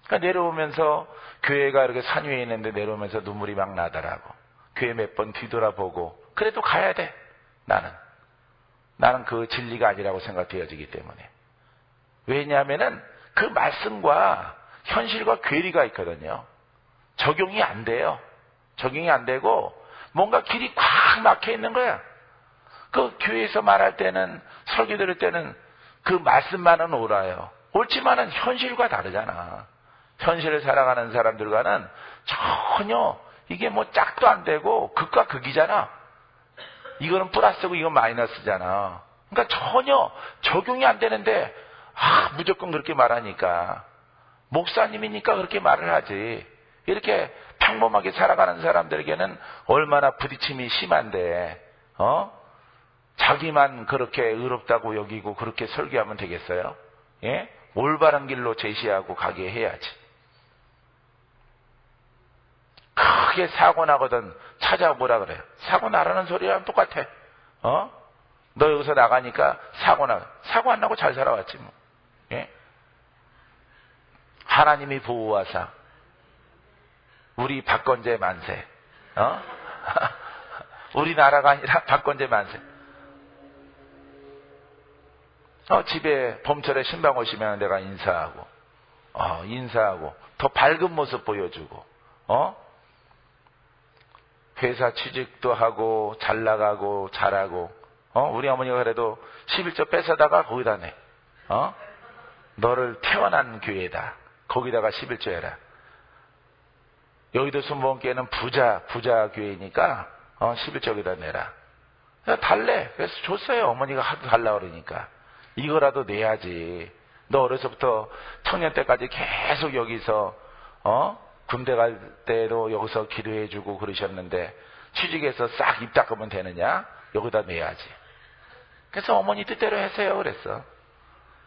그러니까 내려오면서 교회가 이렇게 산 위에 있는데 내려오면서 눈물이 막 나더라고. 교회 몇 번 뒤돌아보고, 그래도 가야 돼. 나는 그 진리가 아니라고 생각되어지기 때문에. 왜냐하면은 그 말씀과 현실과 괴리가 있거든요. 적용이 안 돼요. 적용이 안 되고 뭔가 길이 꽉 막혀 있는 거야. 그 교회에서 말할 때는, 설교 들을 때는 그 말씀만은 옳아요. 옳지만은 현실과 다르잖아. 현실을 살아가는 사람들과는 전혀 이게 짝도 안 되고 극과 극이잖아. 이거는 플러스고 이건 마이너스잖아. 그러니까 전혀 적용이 안 되는데 무조건 그렇게 말하니까, 목사님이니까 그렇게 말을 하지. 이렇게 평범하게 살아가는 사람들에게는 얼마나 부딪힘이 심한데 자기만 그렇게 의롭다고 여기고 그렇게 설교하면 되겠어요? 예? 올바른 길로 제시하고 가게 해야지. 크게 사고 나거든 찾아보라 그래요. 사고 나라는 소리랑 똑같아. 너 여기서 나가니까 사고 안 나고 잘 살아왔지 뭐. 예? 하나님이 보호하사 우리 박건재 만세. 우리나라가 아니라 박건재 만세. 집에 봄철에 신방 오시면 내가 인사하고, 인사하고 더 밝은 모습 보여주고, 회사 취직도 하고 잘 나가고 잘하고, 우리 어머니가 그래도 11조 뺏어다가 거기다 내. 너를 태어난 교회다. 거기다가 11조 해라. 여의도 순복음교회는 부자 교회니까 11조 여기다 내라. 달래. 그래서 줬어요. 어머니가 하도 달라 그러니까. 이거라도 내야지. 너 어려서부터 청년 때까지 계속 여기서 군대 갈 때도 여기서 기도해주고 그러셨는데 취직해서 싹 입 닦으면 되느냐? 여기다 내야지. 그래서 어머니 뜻대로 했어요. 그랬어.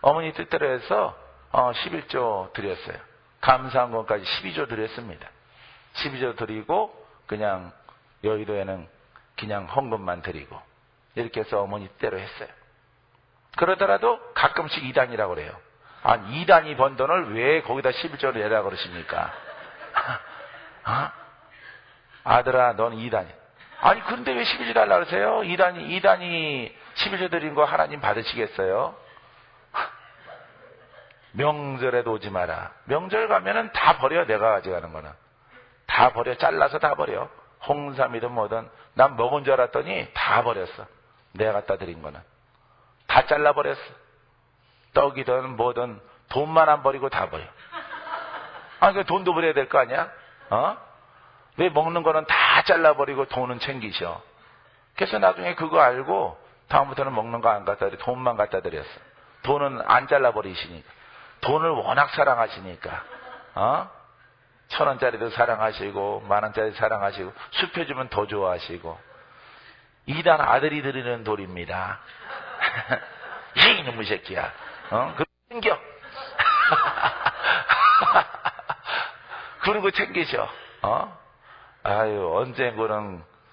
어머니 뜻대로 해서 11조 드렸어요. 감사한 것까지 12조 드렸습니다. 12조 드리고 그냥 여의도에는 그냥 헌금만 드리고 이렇게 해서 어머니 뜻대로 했어요. 그러더라도 가끔씩 이단이라고 그래요. 아니, 이단이 번 돈을 왜 거기다 11조를 내라 그러십니까? 아들아, 넌 이단이. 아니, 그런데 왜 11조 달라 그러세요? 이단이 11조 드린 거 하나님 받으시겠어요? 명절에도 오지 마라. 명절 가면은 다 버려, 내가 가져가는 거는. 다 버려, 잘라서 다 버려. 홍삼이든 뭐든. 난 먹은 줄 알았더니 다 버렸어. 내가 갖다 드린 거는. 다 잘라버렸어. 떡이든 뭐든 돈만 안 버리고 다 버려. 그 돈도 버려야 될 거 아니야? 왜 먹는 거는 다 잘라버리고 돈은 챙기셔. 그래서 나중에 그거 알고 다음부터는 먹는 거 안 갖다 드려. 돈만 갖다 드렸어. 돈은 안 잘라버리시니까. 돈을 워낙 사랑하시니까. 1,000원짜리도 사랑하시고 10,000원짜리 사랑하시고 숲해주면 더 좋아하시고. 이단 아들이 드리는 돌입니다. 이놈의 새끼야. 그거 챙겨. 그런 거 챙기셔. 아유,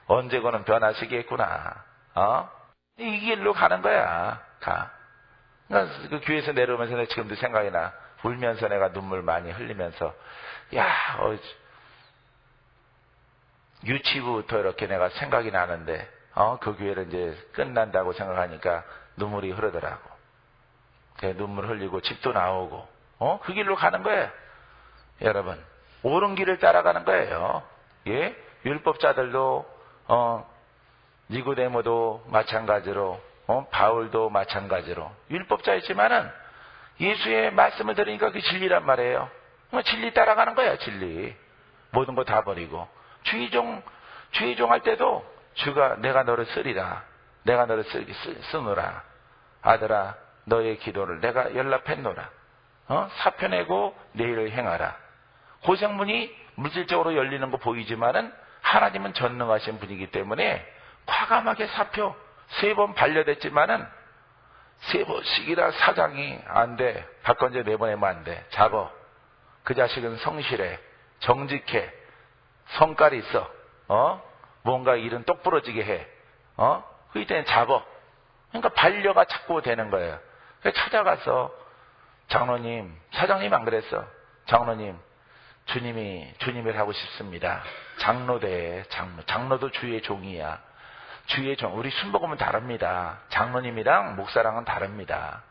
언제고는 변하시겠구나. 이 길로 가는 거야. 가. 그 교회에서 내려오면서 내가 지금도 생각이 나. 울면서 내가 눈물 많이 흘리면서, 유치부부터 이렇게 내가 생각이 나는데, 그 교회를 이제 끝난다고 생각하니까 눈물이 흐르더라고. 눈물 흘리고 집도 나오고, 그 길로 가는 거예요. 여러분, 옳은 길을 따라가는 거예요. 예? 율법자들도, 니고데모도 마찬가지로, 바울도 마찬가지로, 율법자였지만은 예수의 말씀을 들으니까 그 진리란 말이에요. 진리 따라가는 거야, 진리. 모든 거 다 버리고. 주의종 할 때도 주가 내가 너를 쓰리라. 내가 너를 쓰노라. 아들아, 너의 기도를 내가 연락했노라. 사표내고 내일을 행하라. 고생문이 물질적으로 열리는 거 보이지만은 하나님은 전능하신 분이기 때문에 과감하게 사표 3번 반려됐지만은 3번씩이라 사장이 안 돼. 박건재 내보내면 안 돼. 잡어. 그 자식은 성실해. 정직해. 성깔이 있어. 뭔가 일은 똑부러지게 해. 그 이때는 잡어. 그러니까 반려가 자꾸 되는 거예요. 그래서 찾아가서 장로님, 사장님 안 그랬어. 장로님, 주님을 하고 싶습니다. 장로대, 장로도 주의 종이야. 주의 종, 우리 순복음은 다릅니다. 장로님이랑 목사랑은 다릅니다.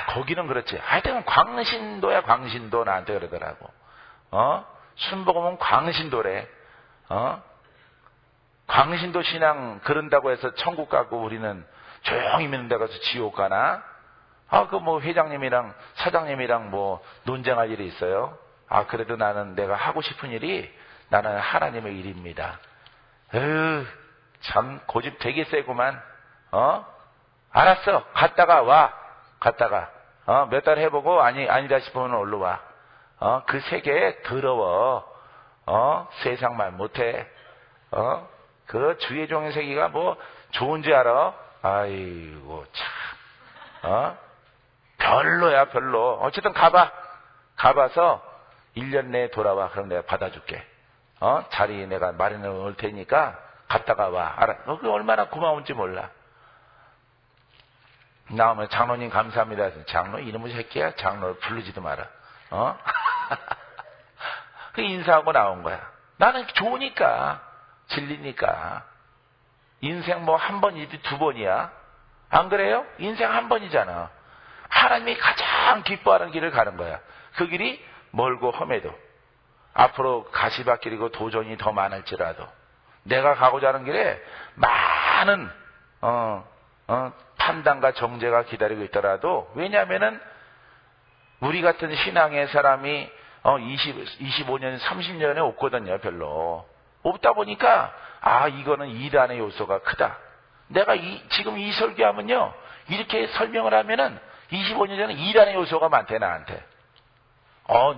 거기는 그렇지. 하여튼 광신도야, 광신도 나한테 그러더라고. 순복음은 광신도래. 광신도 신앙 그런다고 해서 천국 가고 우리는 조용히 믿는 데 가서 지옥 가나? 회장님이랑 사장님이랑 논쟁할 일이 있어요. 그래도 나는 내가 하고 싶은 일이 나는 하나님의 일입니다. 참 고집 되게 세구만. 알았어. 갔다가 와. 갔다가 몇 달 해보고 아니다 싶으면 올로 와. 그 세계에 더러워. 세상 말 못해. 그 주의 종의 세계가 좋은 줄 알아? 아이고 참. 별로야 별로. 어쨌든 가봐서 1년 내에 돌아와. 그럼 내가 받아줄게. 자리 내가 마련해 놓을 테니까 갔다가 와. 알아. 그게 얼마나 고마운지 몰라. 나오면 장로님 감사합니다. 장로 이놈의 새끼야. 장로를 부르지도 마라. 그 인사하고 나온 거야. 나는 좋으니까. 진리니까. 인생 한 번이지 2번이야. 안 그래요? 인생 한 번이잖아. 하나님이 가장 기뻐하는 길을 가는 거야. 그 길이 멀고 험해도, 앞으로 가시밭길이고 도전이 더 많을지라도, 내가 가고자 하는 길에 많은 판단과 정죄가 기다리고 있더라도, 왜냐하면은 우리 같은 신앙의 사람이 25년, 30년에 없거든요. 별로 없다 보니까 이거는 이단의 요소가 크다. 내가 지금 이 설교하면요, 이렇게 설명을 하면은 25년 전에 이단의 요소가 많대. 나한테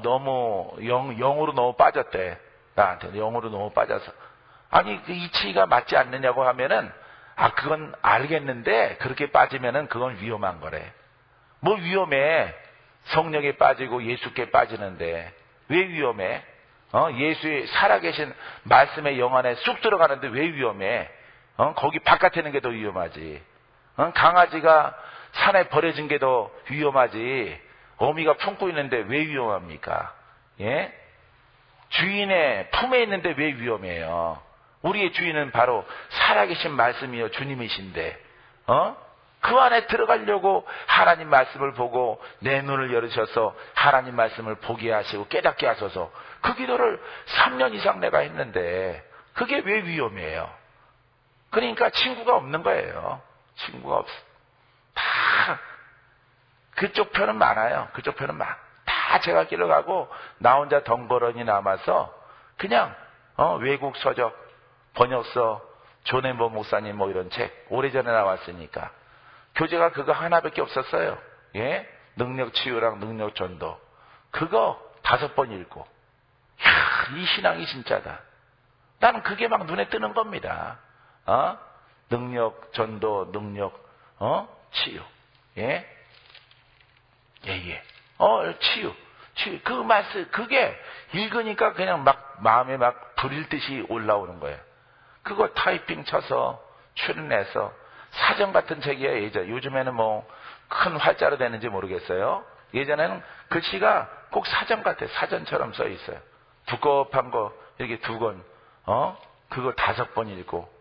너무 영으로 너무 빠졌대. 나한테 영으로 너무 빠져서, 아니 그 이치가 맞지 않느냐고 하면은 그건 알겠는데 그렇게 빠지면은 그건 위험한 거래. 뭐 위험해? 성령에 빠지고 예수께 빠지는데 왜 위험해? 예수의 살아계신 말씀의 영 안에 쑥 들어가는데 왜 위험해? 거기 바깥에 있는 게 더 위험하지. 강아지가 산에 버려진 게 더 위험하지. 어미가 품고 있는데 왜 위험합니까? 예? 주인의 품에 있는데 왜 위험해요? 우리의 주인은 바로 살아계신 말씀이요 주님이신데, 그 안에 들어가려고 하나님 말씀을 보고 내 눈을 열으셔서 하나님 말씀을 보게 하시고 깨닫게 하셔서 그 기도를 3년 이상 내가 했는데 그게 왜 위험해요? 그러니까 친구가 없는 거예요. 친구가 없어. 다 그쪽 편은 많아요. 그쪽 편은 다 제가 길러 가고 나 혼자 덩그러니 남아서 그냥 외국 서적, 번역서, 존 엠버 목사님 뭐 이런 책 오래전에 나왔으니까 교재가 그거 하나밖에 없었어요. 예? 능력 치유랑 능력 전도. 그거 5번 읽고. 이 신앙이 진짜다. 나는 그게 막 눈에 뜨는 겁니다. 능력 전도, 능력, 치유. 예? 예. 치유. 그 말씀, 그게 읽으니까 그냥 막 마음에 막 불일 듯이 올라오는 거예요. 그거 타이핑 쳐서 출연해서 사전 같은 책이에요. 예전. 요즘에는 뭐 큰 활자로 되는지 모르겠어요. 예전에는 글씨가 꼭 사전 같아요. 사전처럼 써 있어요. 두껍한 거 이렇게 2권, 그거 5번 읽고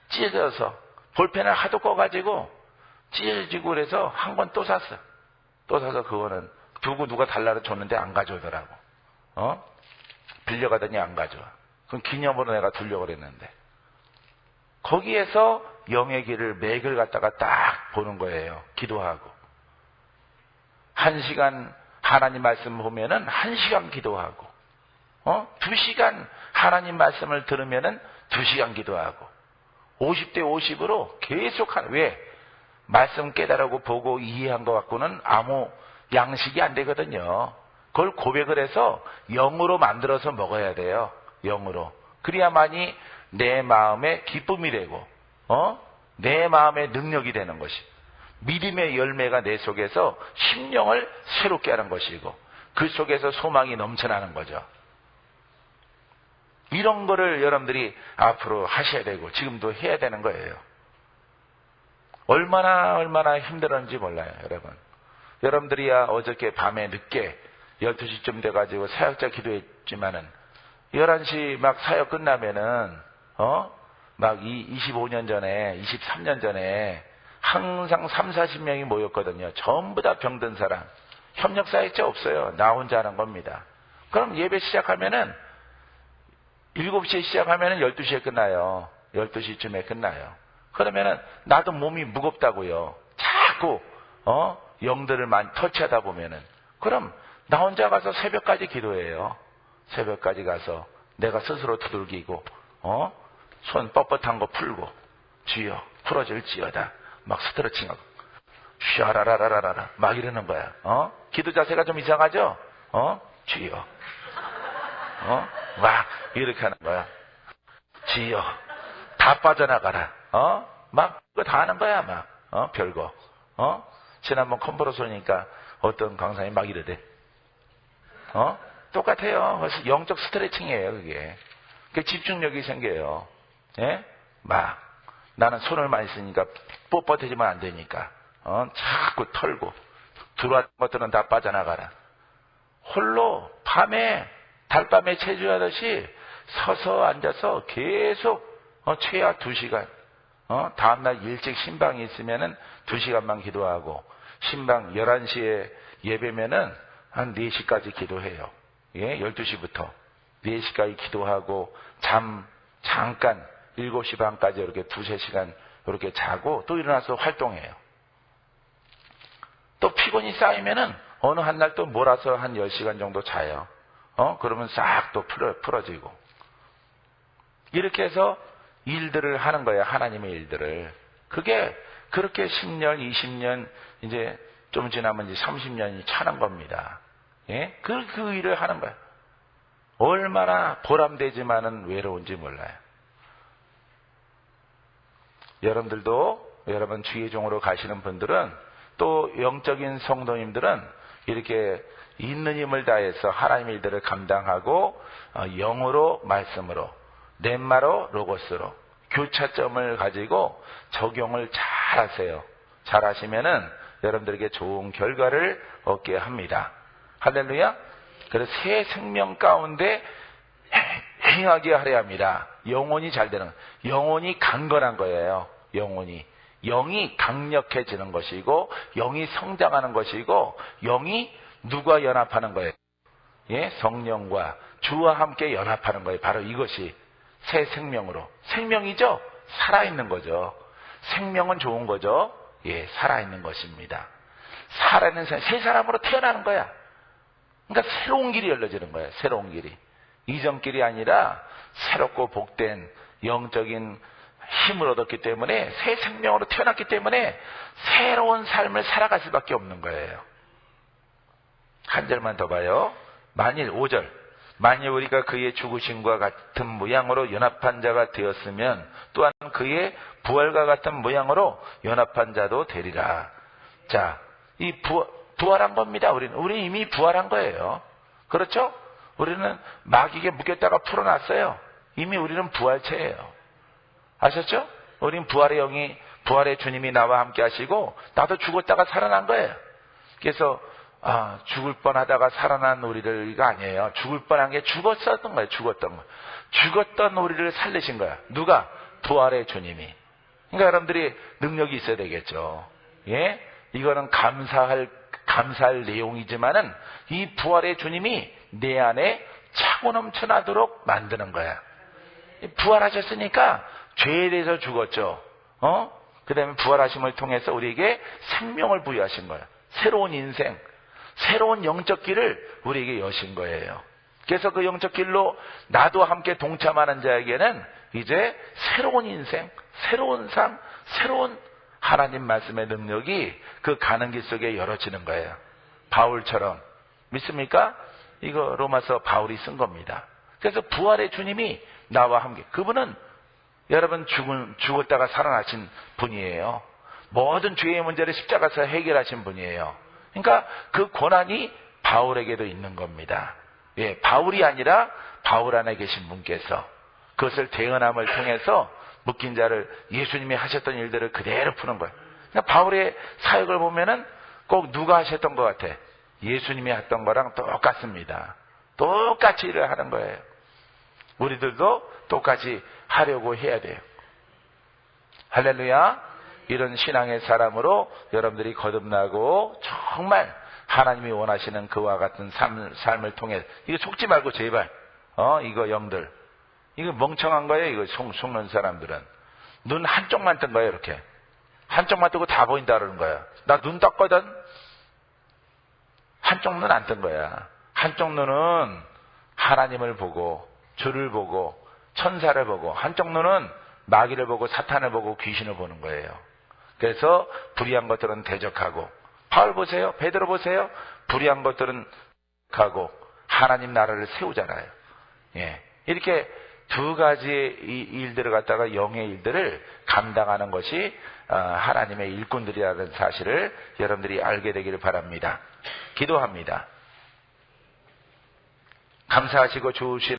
찢어져서 볼펜을 하도 꺼가지고 찢어지고 그래서 한 권 또 샀어. 또 사서 그거는 두고 누가 달라고 줬는데 안 가져오더라고. 빌려가더니 안 가져와. 그럼 기념으로 내가 두려고 그랬는데. 거기에서 영의 길을 맥을 갖다가 딱 보는 거예요. 기도하고. 1시간 하나님 말씀 보면은 1시간 기도하고, 2시간 하나님 말씀을 들으면은 2시간 기도하고, 50대 50으로 계속 왜? 말씀 깨달고 보고 이해한 것 갖고는 아무 양식이 안 되거든요. 그걸 고백을 해서 영으로 만들어서 먹어야 돼요. 영으로. 그래야만이 내 마음에 기쁨이 되고, 내 마음의 능력이 되는 것이. 믿음의 열매가 내 속에서 심령을 새롭게 하는 것이고, 그 속에서 소망이 넘쳐나는 거죠. 이런 거를 여러분들이 앞으로 하셔야 되고, 지금도 해야 되는 거예요. 얼마나 힘들었는지 몰라요, 여러분. 여러분들이야 어저께 밤에 늦게 12시쯤 돼가지고 사역자 기도했지만은, 11시 막 사역 끝나면은, 막 25년 전에, 23년 전에 항상 30-40명이 모였거든요. 전부 다 병든 사람. 협력사역자 없어요. 나 혼자 하는 겁니다. 그럼 예배 시작하면은 7시에 시작하면은 12시에 끝나요. 12시쯤에 끝나요. 그러면은 나도 몸이 무겁다고요. 자꾸 영들을 많이 터치하다 보면은, 그럼 나 혼자 가서 새벽까지 기도해요. 새벽까지 가서 내가 스스로 두들기고, 손 뻣뻣한 거 풀고, 주여 풀어질지어다. 막 스트레칭하고, 샤라라라라라 막 이러는 거야. 기도 자세가 좀 이상하죠? 주여. 막 이렇게 하는 거야. 주여. 다 빠져나가라. 막 그거 다 하는 거야. 막 별거. 지난번 컴프로소니까 어떤 강사님이 막 이러대. 똑같아요. 그래서 영적 스트레칭이에요, 그게. 그 집중력이 생겨요. 예? 막 나는 손을 많이 쓰니까 뻣뻣해지면 안 되니까 자꾸 털고 들어왔던 것들은 다 빠져나가라. 홀로 밤에 달밤에 체조하듯이 서서 앉아서 계속 최하 2시간, 다음날 일찍 신방이 있으면은 2시간만 기도하고, 신방 11시에 예배면은 한 4시까지 기도해요. 예, 12시부터 4시까지 기도하고 잠깐 7시 반까지 이렇게 2-3시간 이렇게 자고 또 일어나서 활동해요. 또 피곤이 쌓이면은 어느 한 날 또 몰아서 한 10시간 정도 자요. 그러면 싹 또 풀어지고. 이렇게 해서 일들을 하는 거예요. 하나님의 일들을. 그게 그렇게 10년, 20년, 이제 좀 지나면 이제 30년이 차는 겁니다. 예? 그 일을 하는 거예요. 얼마나 보람되지만은 외로운지 몰라요. 여러분들도, 여러분 주의 종으로 가시는 분들은, 또 영적인 성도님들은 이렇게 있는 힘을 다해서 하나님의 일들을 감당하고 영으로, 말씀으로, 렘마로, 로고스로 교차점을 가지고 적용을 잘 하세요. 잘 하시면은 여러분들에게 좋은 결과를 얻게 합니다. 할렐루야. 그래서 새 생명 가운데 행하게 하려 합니다. 영혼이 잘 되는, 영혼이 강건한 거예요. 영이 강력해지는 것이고, 영이 성장하는 것이고, 영이 누가 연합하는 거예요? 예, 성령과 주와 함께 연합하는 거예요. 바로 이것이 새 생명으로. 생명이죠? 살아있는 거죠. 생명은 좋은 거죠? 예, 살아있는 것입니다. 살아있는 새 사람으로 태어나는 거야. 그러니까 새로운 길이 열려지는 거예요. 새로운 길이. 이전 길이 아니라 새롭고 복된 영적인 힘을 얻었기 때문에, 새 생명으로 태어났기 때문에 새로운 삶을 살아갈 수밖에 없는 거예요. 한 절만 더 봐요. 만일 5절. 만일 우리가 그의 죽으심과 같은 모양으로 연합한 자가 되었으면 또한 그의 부활과 같은 모양으로 연합한 자도 되리라. 자, 이 부활한 겁니다. 우리는 이미 부활한 거예요. 그렇죠? 우리는 마귀에게 묶였다가 풀어놨어요. 이미 우리는 부활체예요. 아셨죠? 우린 부활의 영이, 부활의 주님이 나와 함께 하시고, 나도 죽었다가 살아난 거예요. 그래서 죽을 뻔하다가 살아난 우리가 아니에요. 죽을 뻔한 게 죽었었던 거예요. 죽었던 우리를 살리신 거야. 누가? 부활의 주님이. 그러니까 여러분들이 능력이 있어야 되겠죠. 예? 이거는 감사할 내용이지만은, 이 부활의 주님이 내 안에 차고 넘쳐나도록 만드는 거야. 부활하셨으니까 죄에 대해서 죽었죠. 그 다음에 부활하심을 통해서 우리에게 생명을 부여하신 거예요. 새로운 인생, 새로운 영적 길을 우리에게 여신 거예요. 그래서 그 영적 길로 나도 함께 동참하는 자에게는 이제 새로운 인생, 새로운 삶, 새로운 하나님 말씀의 능력이 그 가는 길 속에 열어지는 거예요. 바울처럼. 믿습니까? 이거 로마서 바울이 쓴 겁니다. 그래서 부활의 주님이 나와 함께, 그분은 여러분 죽었다가 살아나신 분이에요. 모든 죄의 문제를 십자가에서 해결하신 분이에요. 그러니까 그 권한이 바울에게도 있는 겁니다. 예, 바울이 아니라 바울 안에 계신 분께서 그것을 대언함을 통해서 묶인 자를, 예수님이 하셨던 일들을 그대로 푸는 거예요. 그러니까 바울의 사역을 보면은 꼭 누가 하셨던 것 같아? 예수님이 했던 거랑 똑같습니다. 똑같이 일을 하는 거예요. 우리들도 똑같이 하려고 해야 돼요. 할렐루야. 이런 신앙의 사람으로 여러분들이 거듭나고 정말 하나님이 원하시는 그와 같은 삶을 통해, 이거 속지 말고 제발, 이거 영들, 이거 멍청한 거예요. 이거 속는 사람들은 눈 한쪽만 뜬 거예요. 이렇게 한쪽만 뜨고 다 보인다 그러는 거야. 나 눈 떴거든. 한쪽 눈 안 뜬 거야. 한쪽 눈은 하나님을 보고 주를 보고 천사를 보고, 한쪽 눈은 마귀를 보고 사탄을 보고 귀신을 보는 거예요. 그래서 불의한 것들은 대적하고, 바울 보세요, 베드로 보세요. 불의한 것들은 가고 하나님 나라를 세우잖아요. 예, 이렇게 두 가지의 일들을 갖다가, 영의 일들을 감당하는 것이 하나님의 일꾼들이라는 사실을 여러분들이 알게 되기를 바랍니다. 기도합니다. 감사하시고 좋으신